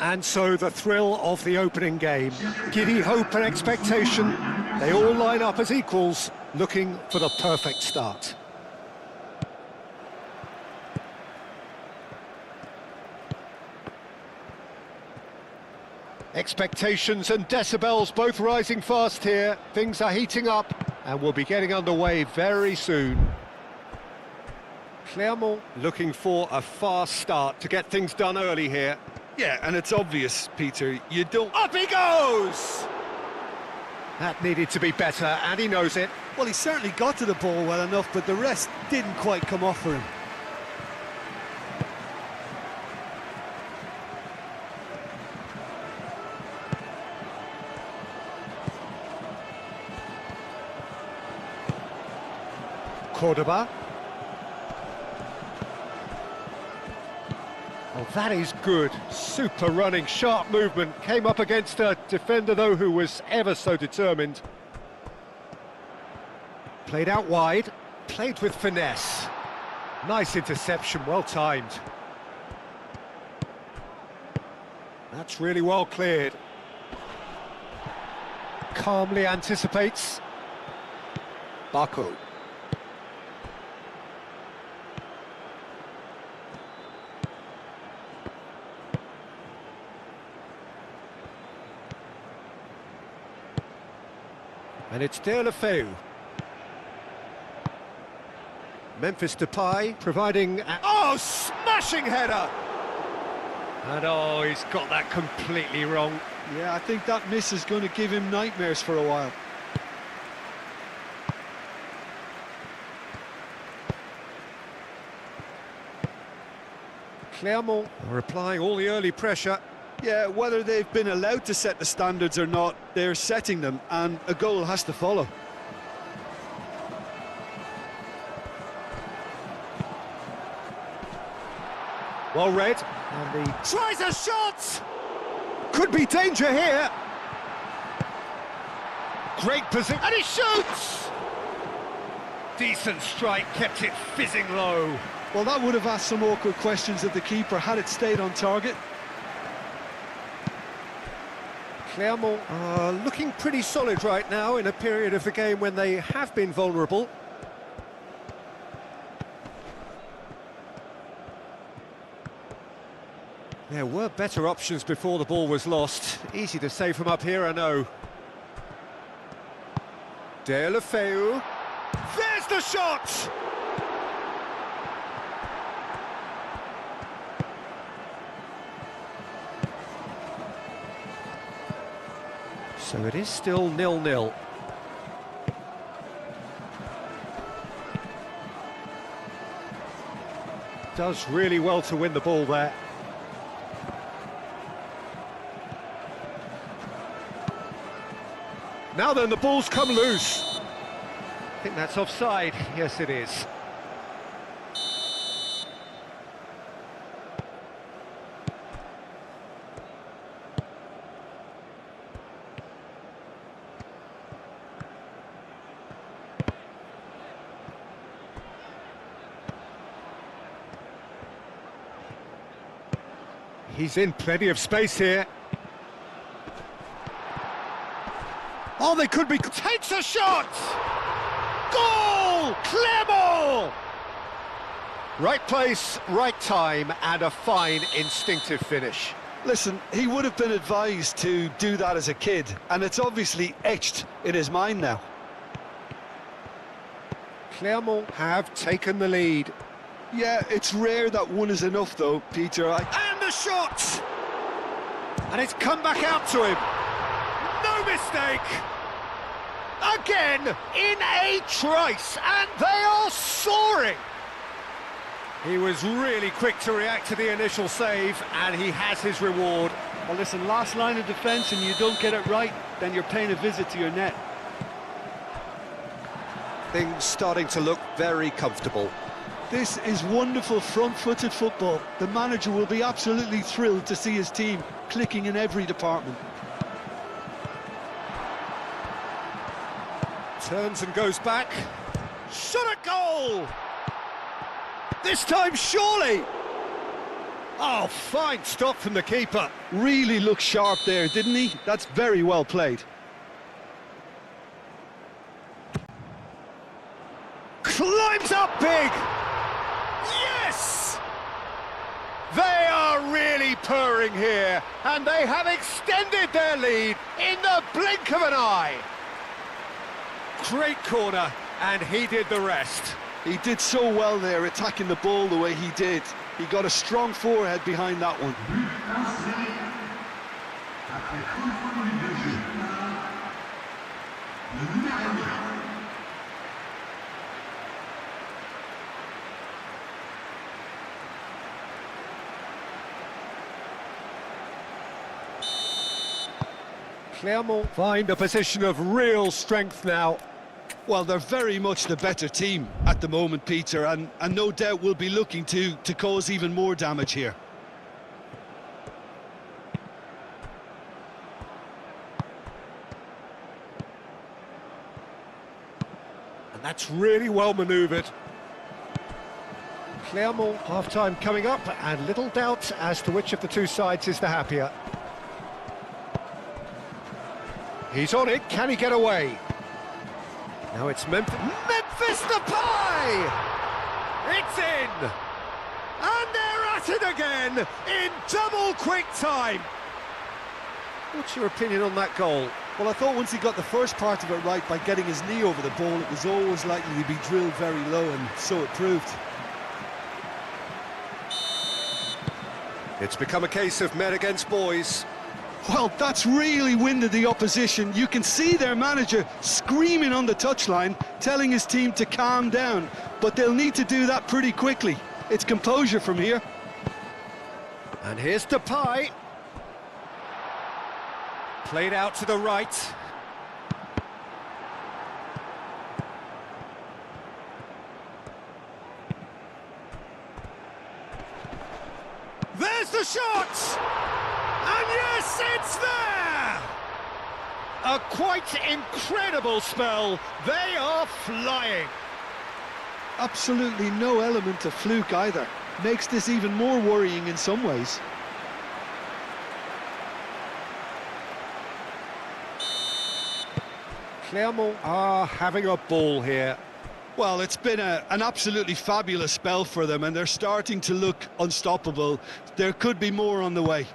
And so the thrill of the opening game. Giddy hope and expectation. They all line up as equals, looking for the perfect start. Expectations and decibels both rising fast here. Things are heating up and we'll be getting underway very soon. Clermont looking for a fast start to get things done early here. Yeah, and it's obvious, Peter, you don't... Up he goes! That needed to be better, and he knows it. Well, he certainly got to the ball well enough, but the rest didn't quite come off for him. Cordoba. Oh, that is good. Super running, sharp movement. Came up against a defender, though, who was ever so determined. Played out wide, played with finesse. Nice interception, well timed. That's really well cleared. Calmly anticipates. Baku. And it's Deulofeu. Memphis Depay providing... Oh, smashing header! And oh, he's got that completely wrong. Yeah, I think that miss is going to give him nightmares for a while. Clermont are applying all the early pressure. Yeah, whether they've been allowed to set the standards or not, they're setting them, and a goal has to follow. Well read. And he tries a shot! Could be danger here. Great position. And he shoots! Decent strike, kept it fizzing low. Well, that would have asked some awkward questions of the keeper had it stayed on target. Clermont are looking pretty solid right now in a period of the game when they have been vulnerable. There were better options before the ball was lost. Easy to say from up here, I know. Deulofeu. There's the shot! So it is still 0-0. Does really well to win the ball there. Now then, the ball's come loose. I think that's offside. Yes, it is. He's in plenty of space here. Oh, they could be... Takes a shot! Goal! Clermont! Right place, right time, and a fine instinctive finish. Listen, he would have been advised to do that as a kid, and it's obviously etched in his mind now. Clermont have taken the lead. Yeah, it's rare that one is enough, though, Peter. And the shot! And it's come back out to him. No mistake! Again, in a trice, and they are soaring! He was really quick to react to the initial save, and he has his reward. Well, listen, last line of defence and you don't get it right, then you're paying a visit to your net. Things starting to look very comfortable. This is wonderful front-footed football. The manager will be absolutely thrilled to see his team clicking in every department. Turns and goes back. Shot at goal! This time, surely! Oh, fine stop from the keeper. Really looked sharp there, didn't he? That's very well played. Climbs up big! Yes! They are really purring here, and they have extended their lead in the blink of an eye. Great corner, and he did the rest. He did so well there, attacking the ball the way he did. He got a strong forehead behind that one. Clermont find a position of real strength now. Well, they're very much the better team at the moment, Peter, and no doubt will be looking to cause even more damage here. And that's really well manoeuvred. Clermont half-time coming up, and little doubt as to which of the two sides is the happier. He's on it, can he get away? Now it's Memphis Depay! It's in! And they're at it again, in double quick time! What's your opinion on that goal? Well, I thought once he got the first part of it right by getting his knee over the ball, it was always likely to be drilled very low, and so it proved. It's become a case of men against boys. Well, that's really winded the opposition. You can see their manager screaming on the touchline, telling his team to calm down, but they'll need to do that pretty quickly. It's composure from here. And here's Depay. Played out to the right. There's the shot! And yes, it's there! A quite incredible spell. They are flying. Absolutely no element of fluke either. Makes this even more worrying in some ways. Clermont are having a ball here. Well, it's been an absolutely fabulous spell for them, and they're starting to look unstoppable. There could be more on the way.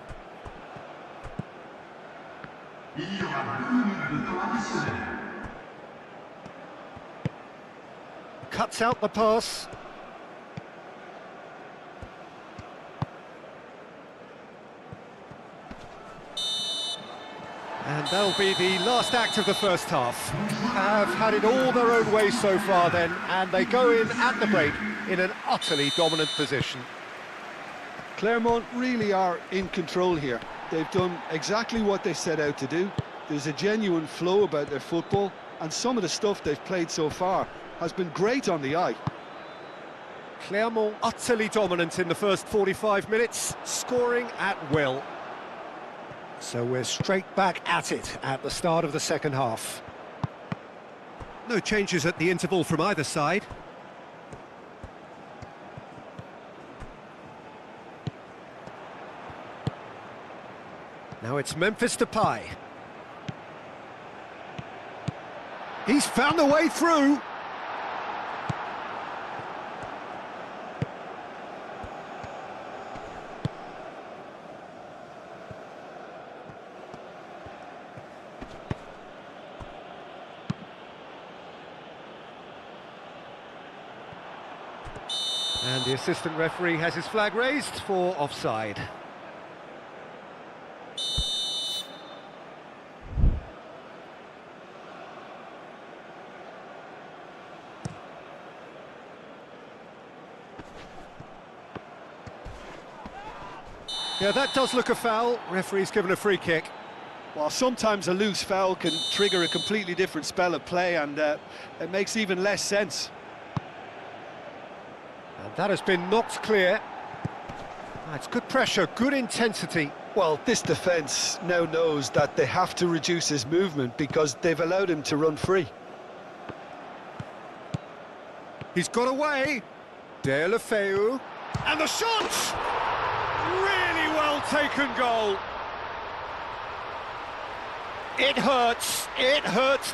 Cuts out the pass. And that'll be the last act of the first half. Have had it all their own way so far then, and they go in at the break in an utterly dominant position. Clermont really are in control here. They've done exactly what they set out to do. There's a genuine flow about their football, and some of the stuff they've played so far has been great on the eye. Clermont utterly dominant in the first 45 minutes, scoring at will. So we're straight back at it at the start of the second half. No changes at the interval from either side. Now it's Memphis Depay. He's found a way through. And the assistant referee has his flag raised for offside. Yeah, that does look a foul. Referee's given a free kick. Well, sometimes a loose foul can trigger a completely different spell of play, and it makes even less sense. And that has been knocked clear. It's good pressure, good intensity. Well, this defence now knows that they have to reduce his movement because they've allowed him to run free. He's got away. De La Feu. And the shot! Really well taken goal. It hurts,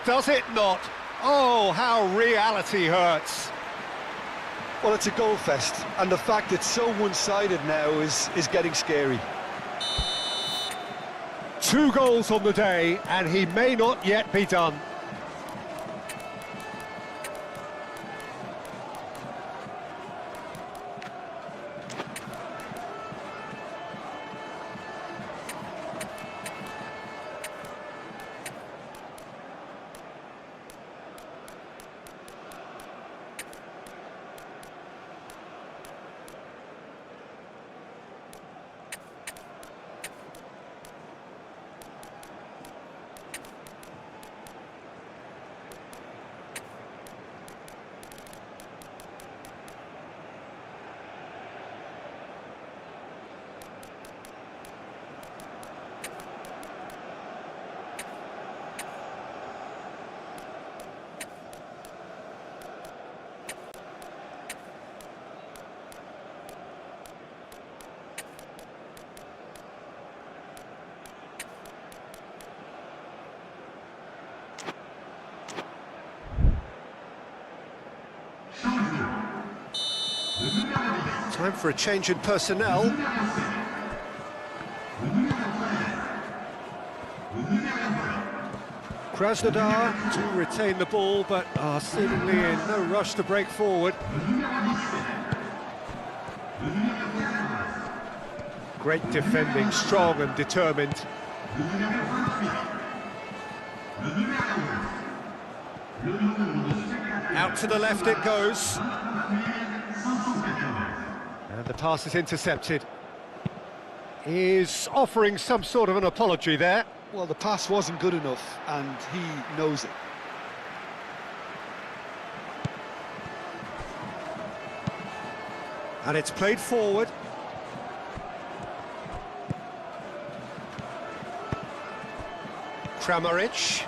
does it not? Oh, how reality hurts. Well, it's a goal fest, and the fact it's so one-sided now is getting scary. 2 goals on the day, and he may not yet be done. Time for a change in personnel. Krasnodar to retain the ball, but are seemingly in no rush to break forward. Great defending, strong and determined. Out to the left it goes. And the pass is intercepted. He's offering some sort of an apology there. Well, the pass wasn't good enough, and he knows it. And it's played forward. Kramaric.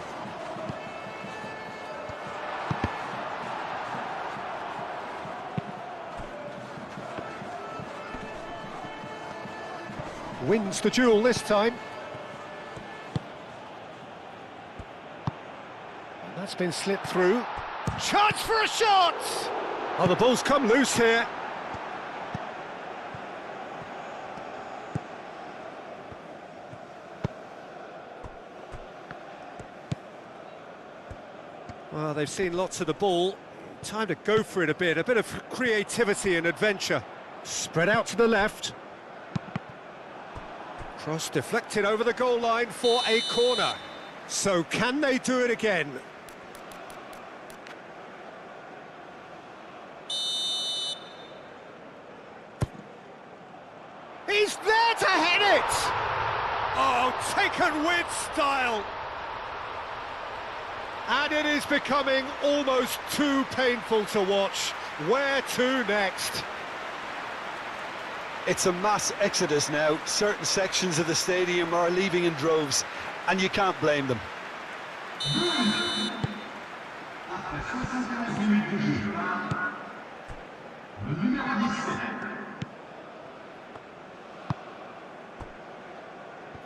Wins the duel this time. And that's been slipped through. Chance for a shot! Oh, the ball's come loose here. Well, they've seen lots of the ball. Time to go for it a bit of creativity and adventure. Spread out to the left. Cross deflected over the goal line for a corner. So can they do it again? He's there to head it! Oh, taken with style! And it is becoming almost too painful to watch. Where to next? It's a mass exodus now. Certain sections of the stadium are leaving in droves, and you can't blame them.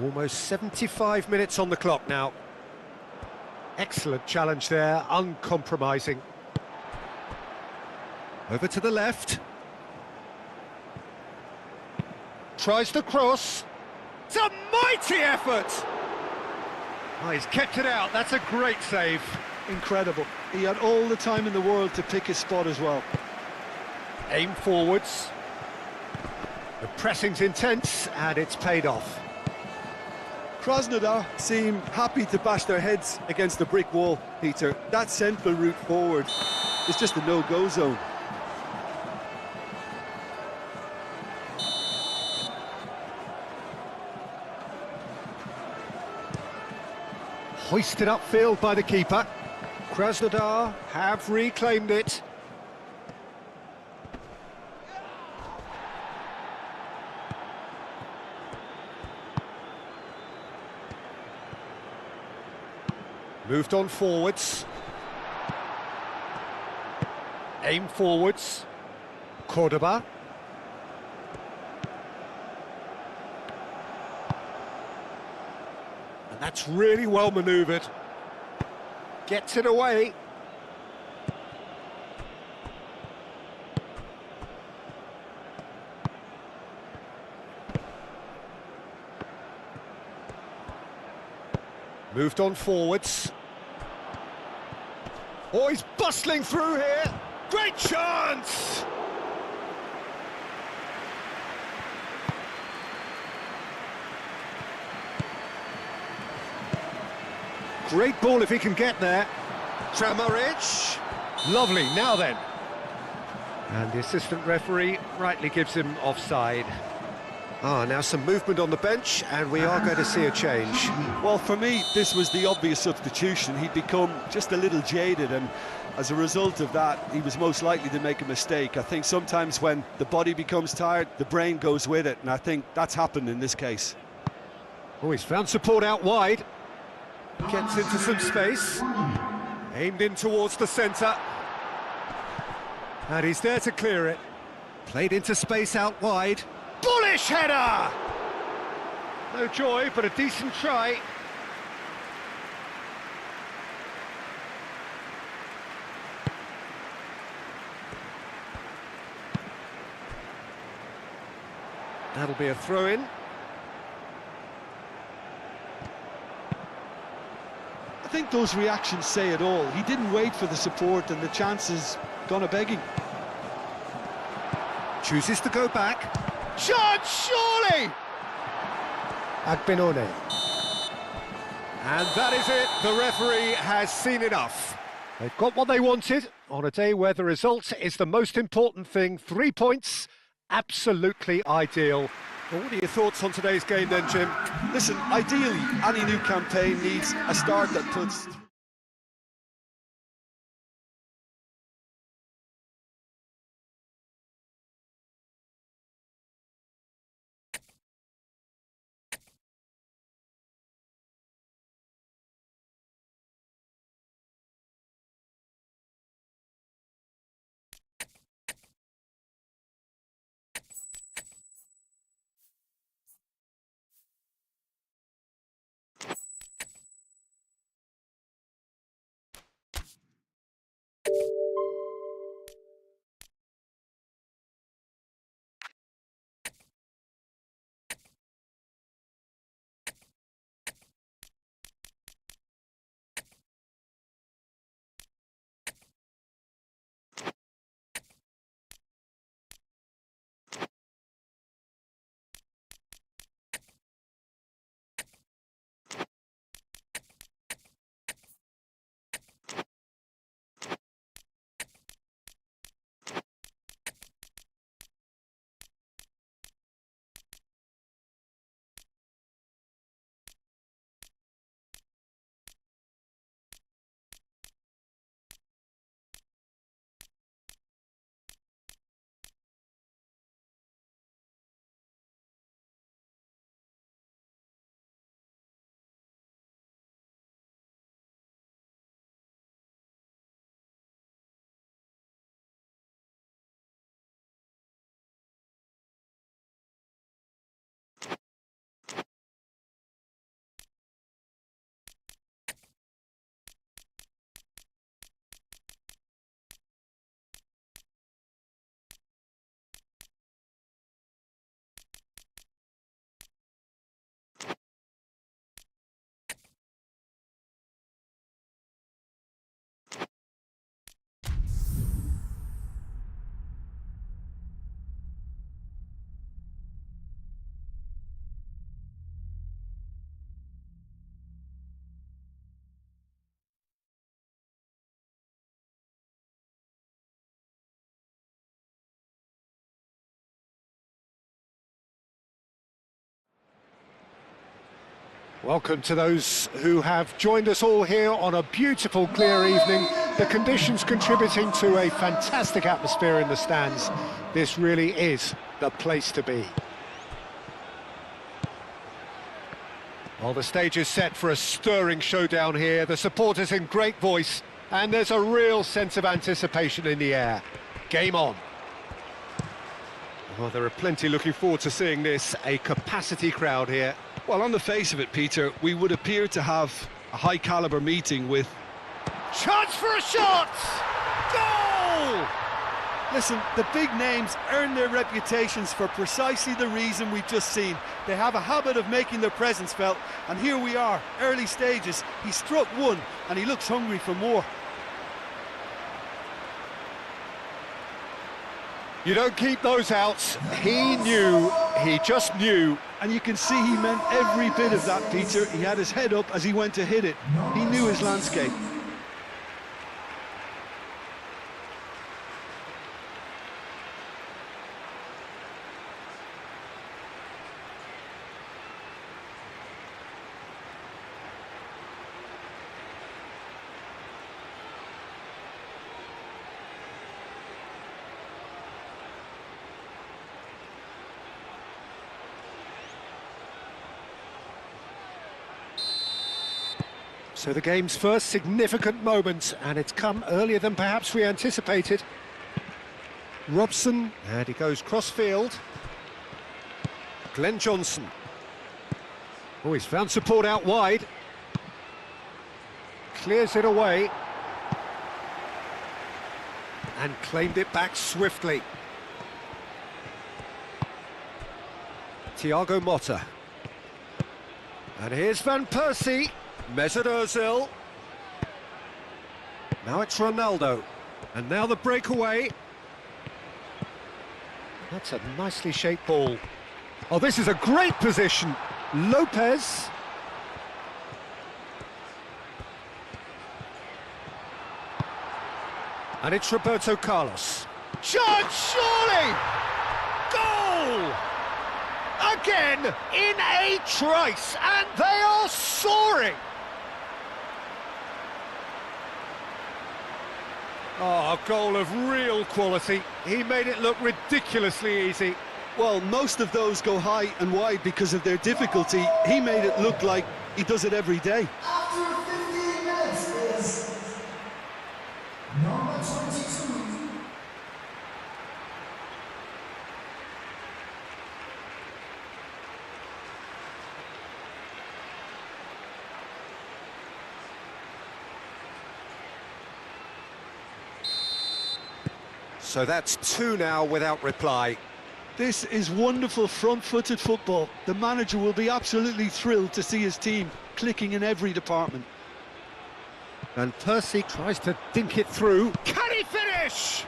Almost 75 minutes on the clock now. Excellent challenge there, uncompromising. Over to the left. Tries to cross. It's a mighty effort! Oh, he's kept it out, that's a great save. Incredible. He had all the time in the world to pick his spot as well. Aim forwards. The pressing's intense, and it's paid off. Krasnodar seem happy to bash their heads against the brick wall, Peter. That central route forward is just a no-go zone. Hoisted upfield by the keeper. Krasnodar have reclaimed it. Moved on forwards. Aim forwards. Cordoba. That's really well manoeuvred. Gets it away. Moved on forwards. Oh, he's bustling through here. Great chance! Great ball if he can get there. Clermont. Lovely, now then. And the assistant referee rightly gives him offside. Now some movement on the bench, and we are going to see a change. Well, for me, this was the obvious substitution. He'd become just a little jaded, and as a result of that, he was most likely to make a mistake. I think sometimes when the body becomes tired, the brain goes with it, and I think that's happened in this case. Oh, he's found support out wide. Gets into some space. Aimed in towards the centre. And he's there to clear it. Played into space out wide. Bullish header! No joy, but a decent try. That'll be a throw-in. I think those reactions say it all. He didn't wait for the support, and the chances gone a-begging. Chooses to go back. Shot, surely! Agbinone. And that is it. The referee has seen enough. They've got what they wanted on a day where the result is the most important thing. 3 points, absolutely ideal. Well, what are your thoughts on today's game then, Jim? Listen, ideally, any new campaign needs a start that puts... Welcome to those who have joined us all here on a beautiful, clear evening. The conditions contributing to a fantastic atmosphere in the stands. This really is the place to be. Well, the stage is set for a stirring showdown here. The supporters in great voice, and there's a real sense of anticipation in the air. Game on. Well, there are plenty looking forward to seeing this. A capacity crowd here. Well, on the face of it, Peter, we would appear to have a high-caliber meeting with... Chance for a shot! Goal! Listen, the big names earn their reputations for precisely the reason we've just seen. They have a habit of making their presence felt, and here we are, early stages. He struck one, and he looks hungry for more. You don't keep those outs. He knew, he just knew. And you can see he meant every bit of that, Peter. He had his head up as he went to hit it. He knew his landscape. So the game's first significant moment, and it's come earlier than perhaps we anticipated. Robson, and he goes cross-field. Glenn Johnson. Oh, he's found support out wide. Clears it away. And claimed it back swiftly. Thiago Motta. And here's Van Persie. Mesut Ozil. Now it's Ronaldo. And now the breakaway. That's a nicely shaped ball. Oh, this is a great position. Lopez. And it's Roberto Carlos. Chance, surely! Goal! Again, in a trice, and they are soaring! Oh, a goal of real quality. He made it look ridiculously easy. Well, most of those go high and wide because of their difficulty. He made it look like he does it every day. After 15 minutes is number 22. So that's two now without reply. This is wonderful front-footed football. The manager will be absolutely thrilled to see his team clicking in every department. And Percy tries to dink it through. Can he finish?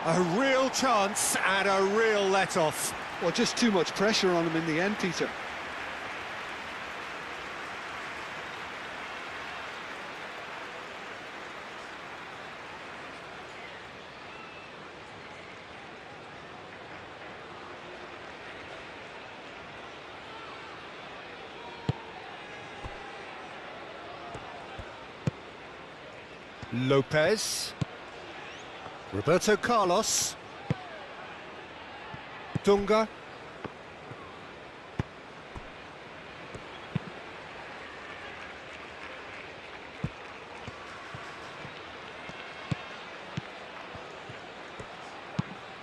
A real chance and a real let-off. Well, just too much pressure on him in the end, Peter. Lopez. Roberto Carlos. Dunga.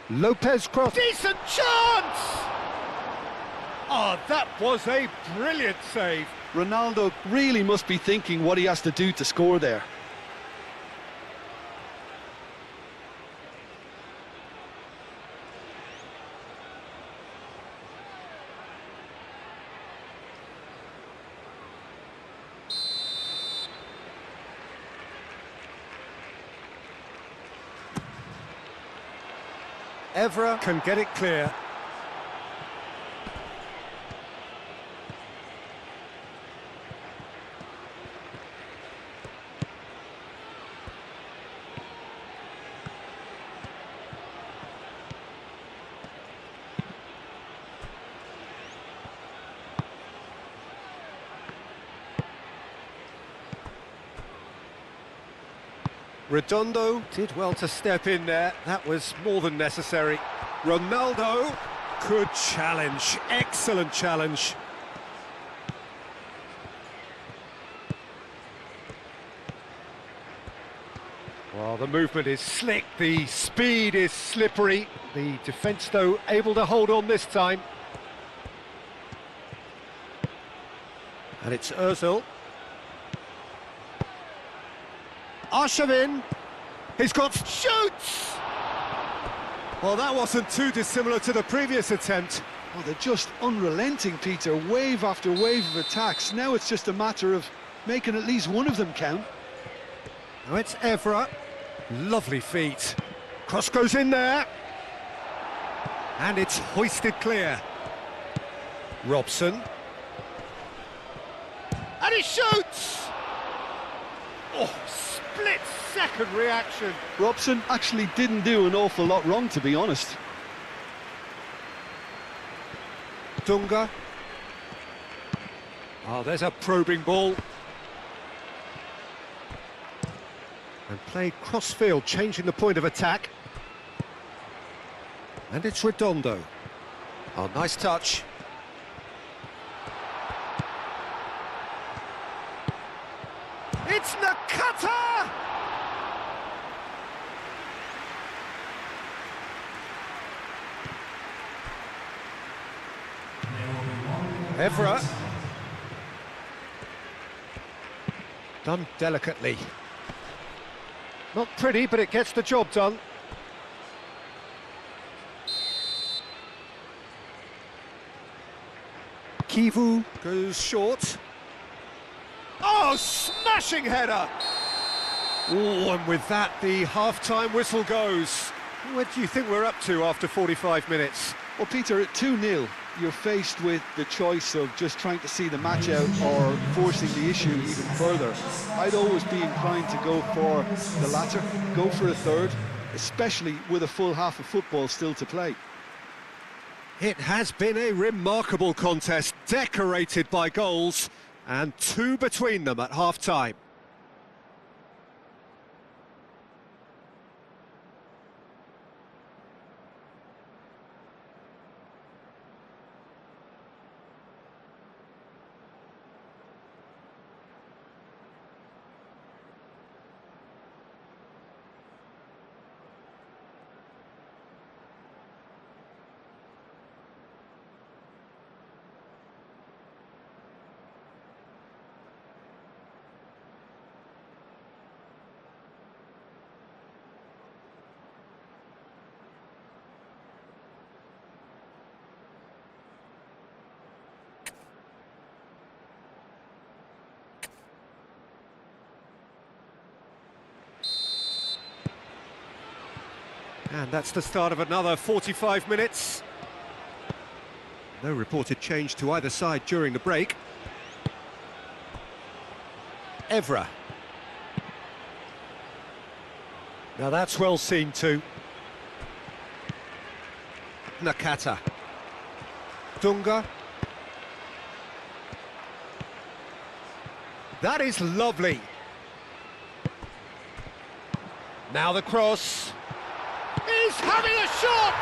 Lopez cross. Decent chance! Oh, that was a brilliant save. Ronaldo really must be thinking what he has to do to score there. Evra can get it clear. Redondo did well to step in there. That was more than necessary. Ronaldo could challenge. Excellent challenge. Well, the movement is slick, the speed is slippery. The defence, though, able to hold on this time. And it's Ozil. Arshavin. He's got shoots! Well, that wasn't too dissimilar to the previous attempt. Oh, they're just unrelenting, Peter. Wave after wave of attacks. Now it's just a matter of making at least one of them count. Now it's Evra. Lovely feet. Cross goes in there. And it's hoisted clear. Robson. And he shoots! Oh, split-second reaction. Robson actually didn't do an awful lot wrong, to be honest. Dunga. Oh, there's a probing ball. And played cross-field, changing the point of attack. And it's Redondo. Oh, nice touch. It's Nakata! Evra. Done delicately. Not pretty, but it gets the job done. Kivu goes short. Oh, smashing header! Oh, and with that, the half-time whistle goes. What do you think we're up to after 45 minutes? Well, Peter, at 2-0, you're faced with the choice of just trying to see the match out or forcing the issue even further. I'd always be inclined to go for the latter, go for a third, especially with a full half of football still to play. It has been a remarkable contest, decorated by goals, and two between them at half-time. And that's the start of another 45 minutes. No reported change to either side during the break. Evra. Now that's well seen too. Nakata. Dunga. That is lovely. Now the cross. He's having a shot!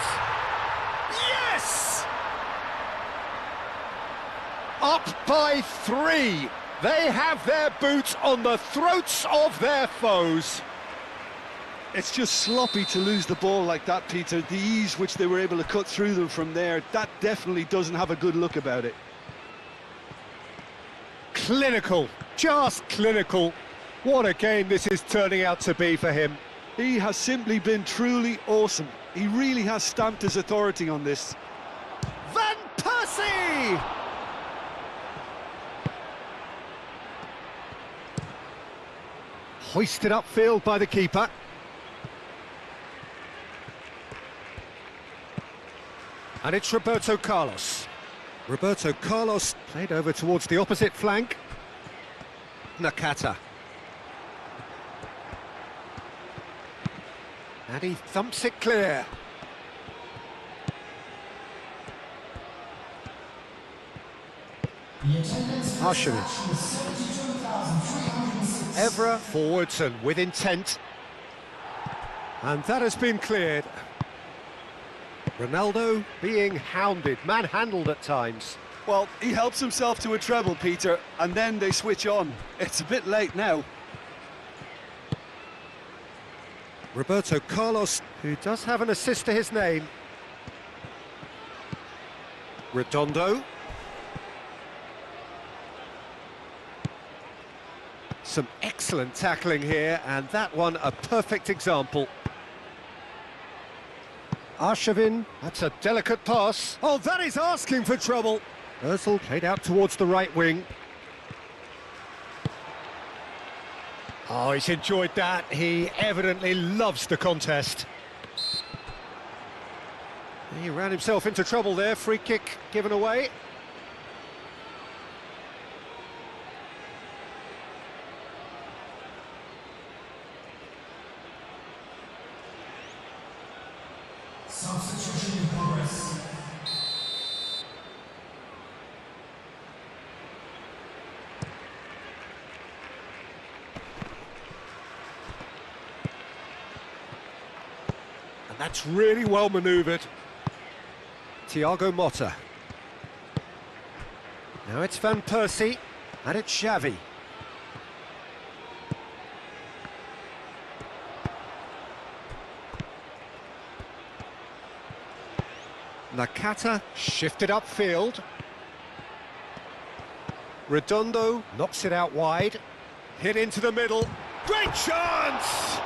Yes! Up by 3. They have their boots on the throats of their foes. It's just sloppy to lose the ball like that, Peter. The ease which they were able to cut through them from there, that definitely doesn't have a good look about it. Clinical, just clinical. What a game this is turning out to be for him. He has simply been truly awesome. He really has stamped his authority on this. Van Persie! Hoisted upfield by the keeper. And it's Roberto Carlos. Roberto Carlos played over towards the opposite flank. Nakata. And he thumps it clear. Arshavin. Evra forwards and with intent. And that has been cleared. Ronaldo being hounded, manhandled at times. Well, he helps himself to a treble, Peter, and then they switch on. It's a bit late now. Roberto Carlos, who does have an assist to his name. Redondo. Some excellent tackling here, and that one a perfect example. Arshavin, that's a delicate pass. Oh, that is asking for trouble. Ozil played out towards the right wing. Oh, he's enjoyed that. He evidently loves the contest. He ran himself into trouble there. Free kick given away. Substitution in progress. And that's really well manoeuvred. Thiago Motta. Now it's Van Persie, and it's Xavi. Nakata shifted upfield. Redondo knocks it out wide. Hit into the middle. Great chance!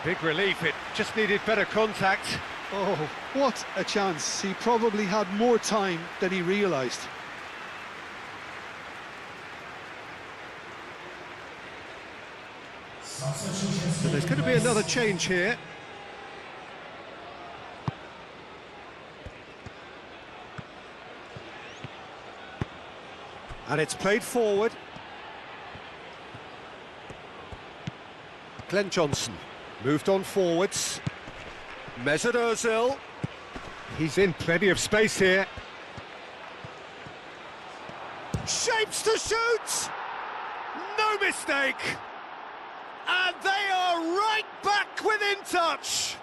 Big relief, it just needed better contact. Oh, what a chance. He probably had more time than he realised. Substitution. So there's going to be another change here. And it's played forward. Glenn Johnson moved on forwards. Mesut Ozil. He's in plenty of space here. Shapes to shoot! No mistake! And they are right back within touch!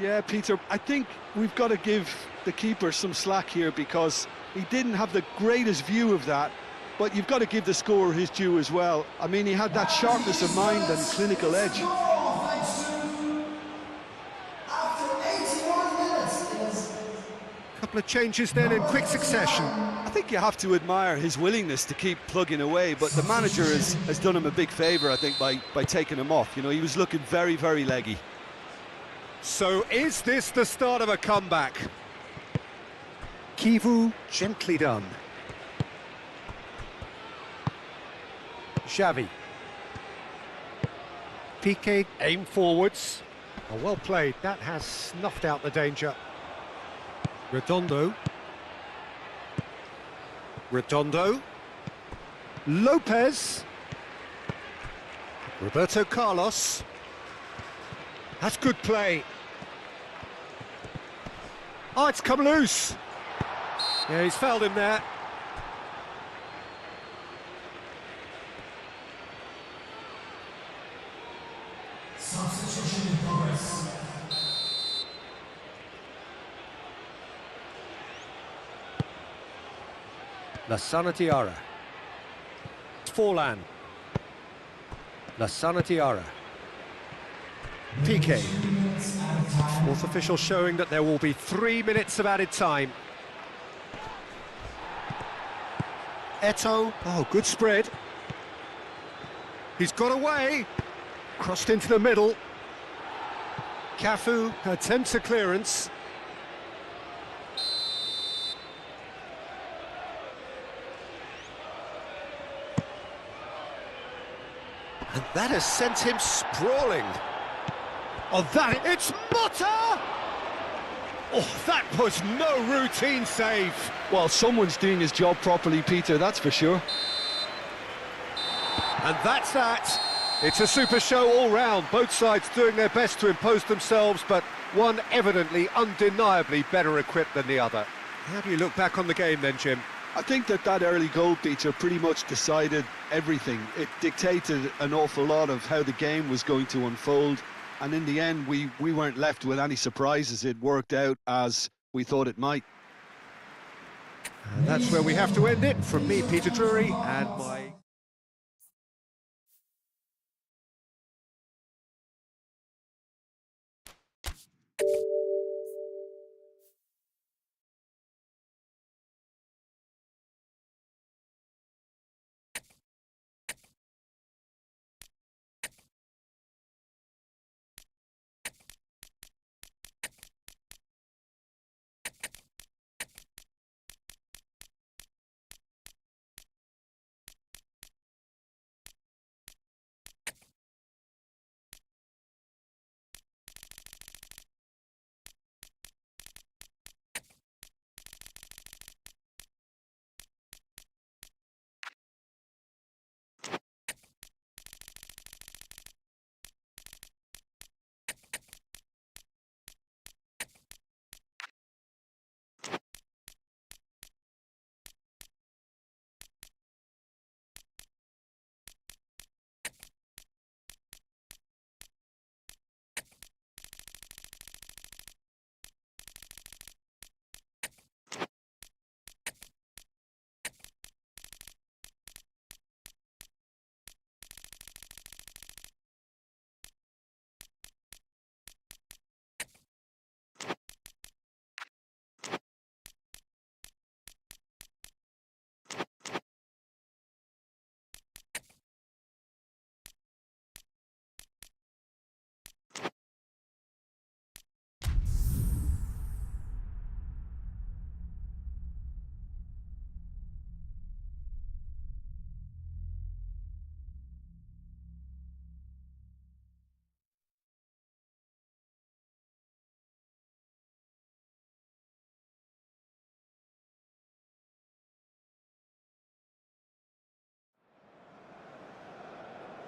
Yeah, Peter, I think we've got to give the keeper some slack here because he didn't have the greatest view of that, but you've got to give the scorer his due as well. I mean, he had that sharpness of mind and clinical edge. Couple of changes then in quick succession. I think you have to admire his willingness to keep plugging away, but the manager has done him a big favour, I think, by taking him off. You know, he was looking very, very leggy. So is this the start of a comeback? Kivu, gently done. Xavi. Piqué, aim forwards. Oh, well played, that has snuffed out the danger. Redondo. Redondo. Lopez. Roberto Carlos. That's good play. Oh, it's come loose. Yeah, he's fouled him there. Substitution in progress. Lassana Diarra. Forlan. Lassana Diarra. Piqué. Fourth official showing that there will be 3 minutes of added time. Eto'o. Oh, good spread. He's got away. Crossed into the middle. Cafu attempts a clearance. And that has sent him sprawling. Oh, it's Motta! Oh, that was no routine save. Well, someone's doing his job properly, Peter, that's for sure. And that's that. It's a super show all round. Both sides doing their best to impose themselves, but one evidently, undeniably better equipped than the other. How do you look back on the game then, Jim? I think that early goal, Peter, pretty much decided everything. It dictated an awful lot of how the game was going to unfold. And in the end, we weren't left with any surprises. It worked out as we thought it might. And that's where we have to end it. From me, Peter Drury, and my...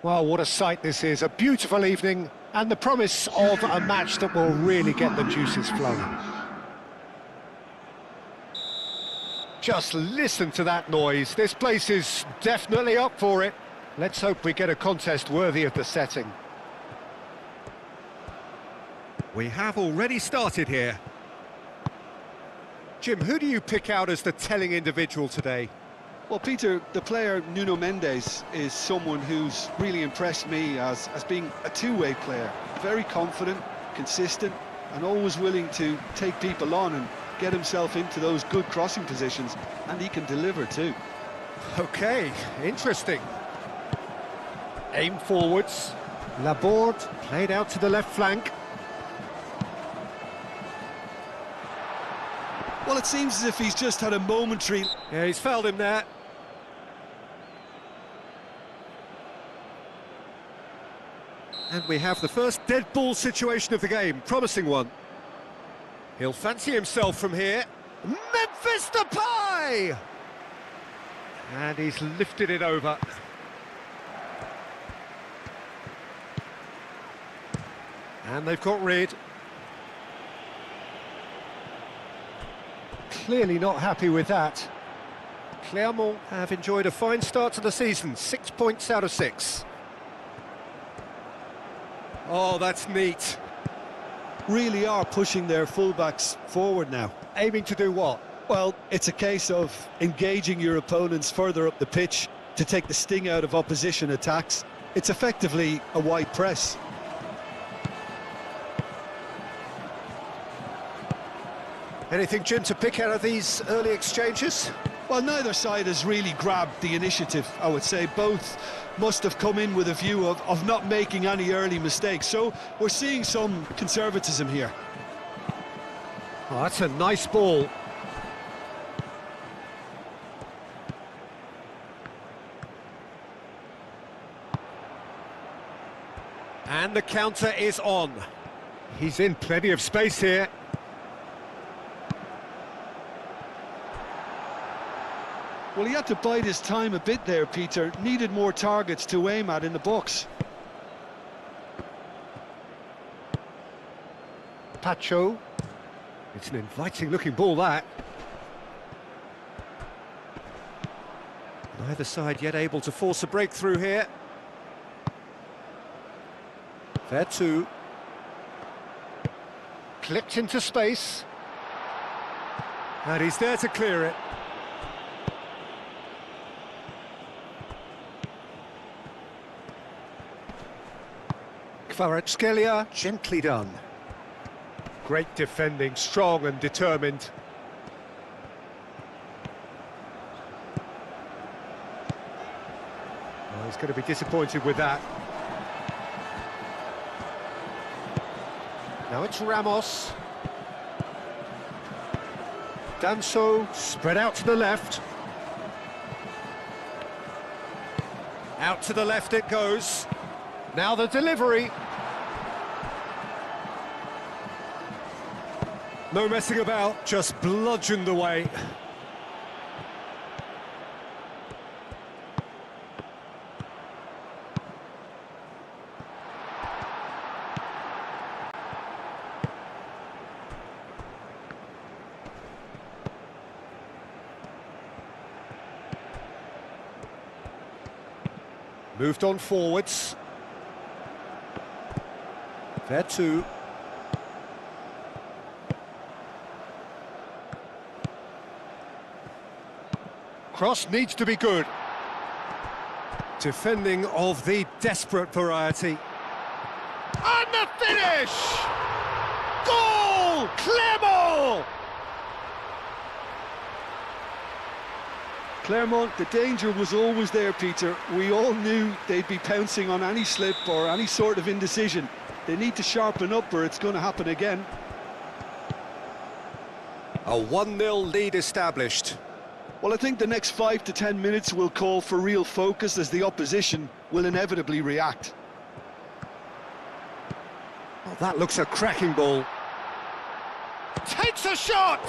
Well, what a sight this is, a beautiful evening and the promise of a match that will really get the juices flowing. Just listen to that noise, this place is definitely up for it. Let's hope we get a contest worthy of the setting. We have already started here. Jim, who do you pick out as the telling individual today? Well, Peter, the player Nuno Mendes is someone who's really impressed me as being a two-way player. Very confident, consistent, and always willing to take people on and get himself into those good crossing positions, and he can deliver too. Okay, interesting. Aim forwards. Laborde played out to the left flank. Well, it seems as if he's just had a momentary... Yeah, he's fouled him there. And we have the first dead ball situation of the game, promising one. He'll fancy himself from here. Memphis Depay! And he's lifted it over. And they've got rid. Clearly not happy with that. Clermont have enjoyed a fine start to the season, 6 points out of 6. Oh, that's neat. Really are pushing their fullbacks forward now. Aiming to do what? Well, it's a case of engaging your opponents further up the pitch to take the sting out of opposition attacks. It's effectively a wide press. Anything, Jim, to pick out of these early exchanges? Well, neither side has really grabbed the initiative, I would say. Both must have come in with a view of not making any early mistakes. So we're seeing some conservatism here. Oh, that's a nice ball. And the counter is on. He's in plenty of space here. Well, he had to bide his time a bit there, Peter. Needed more targets to aim at in the box. Pacho. It's an inviting-looking ball, that. Neither side yet able to force a breakthrough here. There too. Clipped into space. And he's there to clear it. Kvaratskhelia, gently done. Great defending, strong and determined. Oh, he's going to be disappointed with that. Now it's Ramos. Danso, spread out to the left. Out to the left it goes. Now the delivery. No messing about, just bludgeoned away. Moved on forwards. There too. Cross needs to be good. Defending of the desperate variety. And the finish! Goal! Clermont! Clermont, the danger was always there, Peter. We all knew they'd be pouncing on any slip or any sort of indecision. They need to sharpen up or it's going to happen again. A 1-0 lead established. Well, I think the next 5 to 10 minutes will call for real focus as the opposition will inevitably react. Oh, that looks a cracking ball. Takes a shot!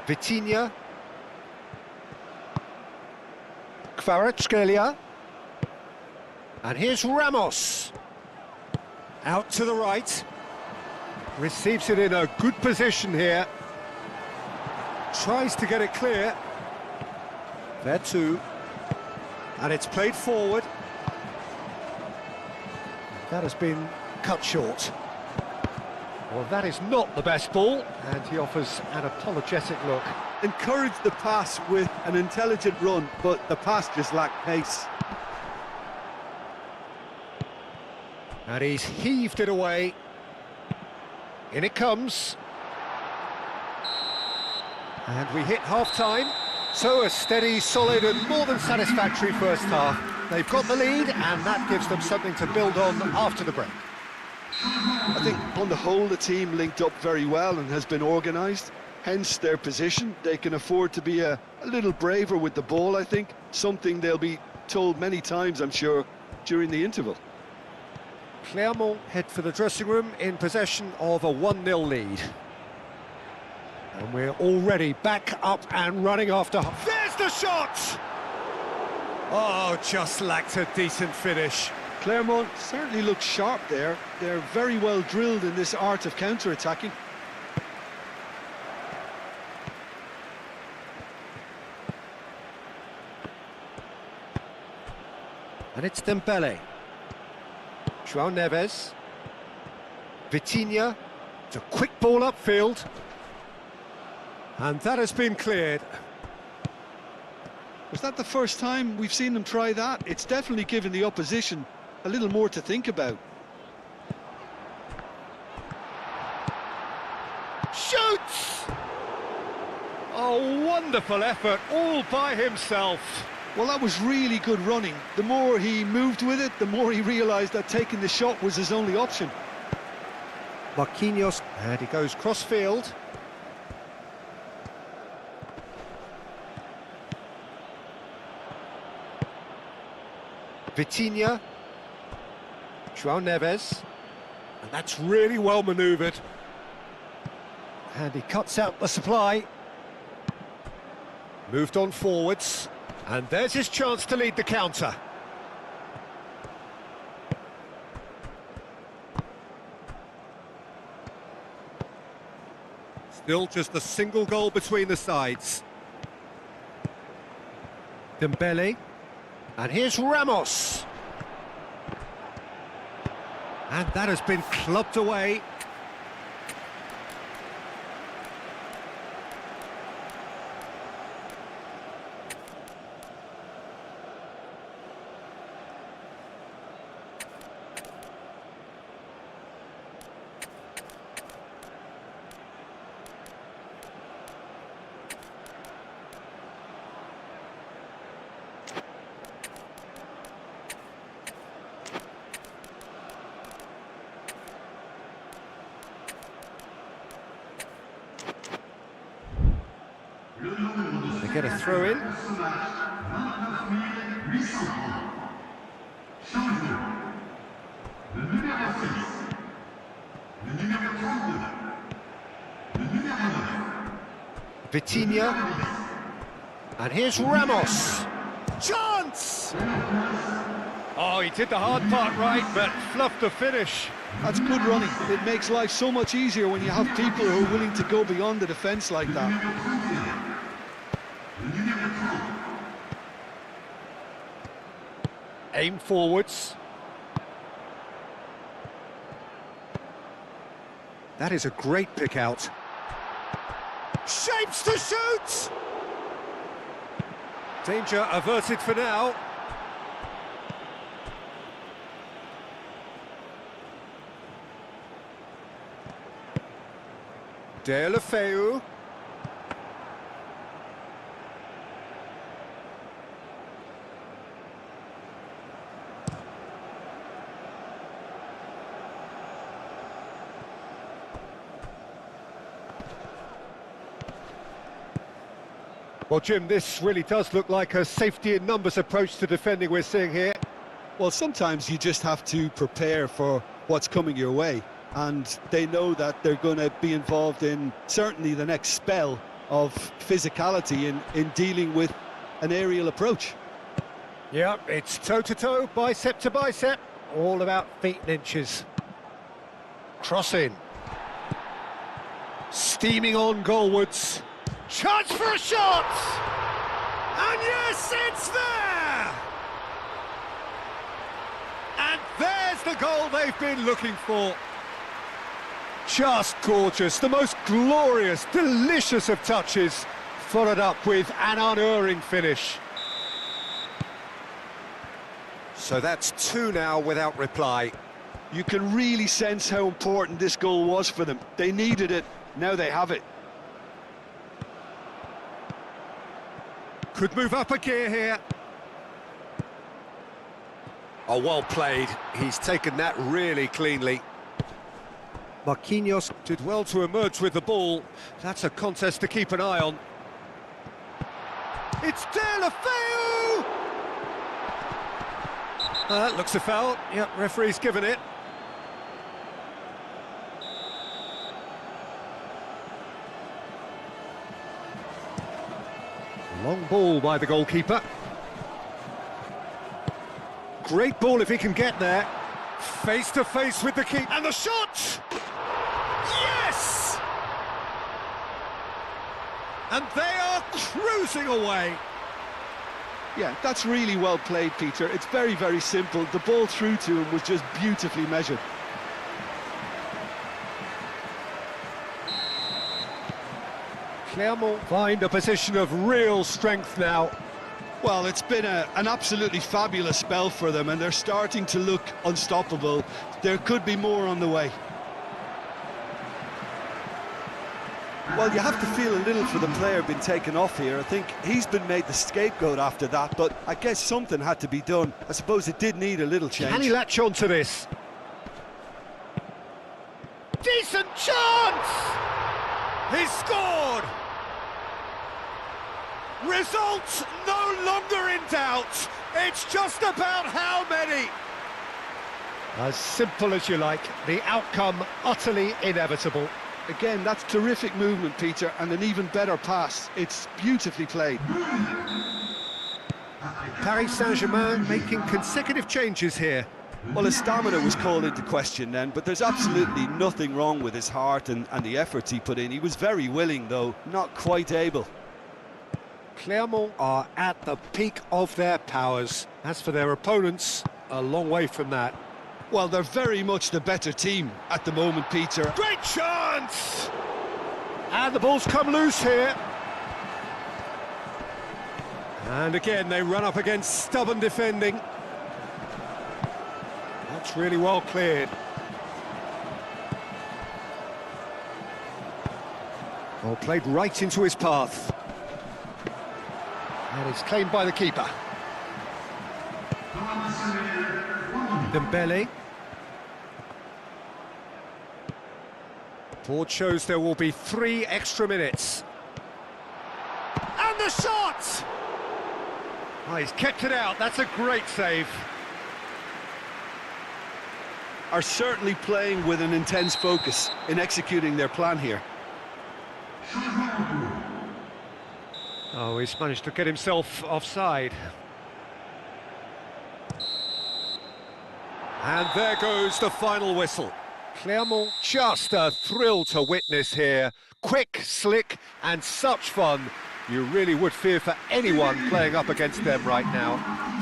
Vitinha. Kvaratskhelia. And here's Ramos. Out to the right. Receives it in a good position here. Tries to get it clear. There too. And it's played forward. That has been cut short. Well, that is not the best ball, and he offers an apologetic look. Encouraged the pass with an intelligent run, but the pass just lacked pace. And he's heaved it away. In it comes. And we hit half-time. So a steady, solid and more than satisfactory first half. They've got the lead, and that gives them something to build on after the break. I think on the whole the team linked up very well and has been organised, hence their position. They can afford to be a little braver with the ball, I think, something they'll be told many times, I'm sure, during the interval. Clermont head for the dressing room in possession of a 1-0 lead. And we're already back up and running after... There's the shot! Oh, just lacked a decent finish. Clermont certainly looks sharp there. They're very well drilled in this art of counter-attacking. And it's Dembele. João Neves. Vitinha. It's a quick ball upfield. And that has been cleared. Was that the first time we've seen them try that? It's definitely given the opposition a little more to think about. Shoots! A wonderful effort, all by himself. Well, that was really good running. The more he moved with it, the more he realised that taking the shot was his only option. Marquinhos, and he goes cross-field. Vitinha. João Neves. And that's really well manoeuvred. And he cuts out the supply. Moved on forwards. And there's his chance to lead the counter. Still just a single goal between the sides. Dembele. And here's Ramos. And that has been clubbed away. They get a throw in. Vitinha. And here's Ramos. Chance! Oh, he did the hard part right, but fluffed the finish. That's good running. It makes life so much easier when you have people who are willing to go beyond the defence like that. Aim forwards. That is a great pick out. Shapes to shoot! Danger averted for now. Deulofeu. Well, Jim, this really does look like a safety in numbers approach to defending we're seeing here. Well, sometimes you just have to prepare for what's coming your way, and they know that they're going to be involved in certainly the next spell of physicality in dealing with an aerial approach. Yeah, it's toe-to-toe, bicep to bicep, all about feet and inches. Crossing. Steaming on goalwards. Chance for a shot! And yes, it's there! And there's the goal they've been looking for. Just gorgeous, the most glorious, delicious of touches, followed up with an unerring finish. So that's 2 now without reply. You can really sense how important this goal was for them. They needed it, now they have it. Could move up a gear here. Oh, well played. He's taken that really cleanly. Marquinhos did well to emerge with the ball. That's a contest to keep an eye on. It's Delafeu! That looks a foul. Yep, referee's given it. Long ball by the goalkeeper. Great ball if he can get there. Face to face with the keeper. And the shot! Yes! And they are cruising away. Yeah, that's really well played, Peter. It's very, very simple. The ball through to him was just beautifully measured. Clermont find a position of real strength now. Well, it's been an absolutely fabulous spell for them, and they're starting to look unstoppable. There could be more on the way. Well, you have to feel a little for the player being taken off here. I think he's been made the scapegoat after that, but I guess something had to be done. I suppose it did need a little change. Can he latch on to this? Decent chance! He scored! Results no longer in doubt. It's just about how many. As simple as you like, the outcome utterly inevitable. Again, that's terrific movement, Peter, and an even better pass. It's beautifully played. Paris Saint-Germain making consecutive changes here. Well, his stamina was called into question then, but there's absolutely nothing wrong with his heart and the efforts he put in. He was very willing, though, not quite able. Clermont are at the peak of their powers. As for their opponents, a long way from that. Well, they're very much the better team at the moment, Peter. Great chance! And the ball's come loose here. And again, they run up against stubborn defending. That's really well cleared. Well, played right into his path. And it's claimed by the keeper. Dembele. Board shows there will be 3 extra minutes. And the shot! Oh, he's kept it out. That's a great save. Are certainly playing with an intense focus in executing their plan here. Oh, he's managed to get himself offside. And there goes the final whistle. Clermont, just a thrill to witness here. Quick, slick, and such fun. You really would fear for anyone playing up against them right now.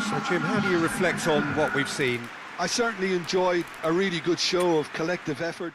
So, Jim, how do you reflect on what we've seen? I certainly enjoyed a really good show of collective effort.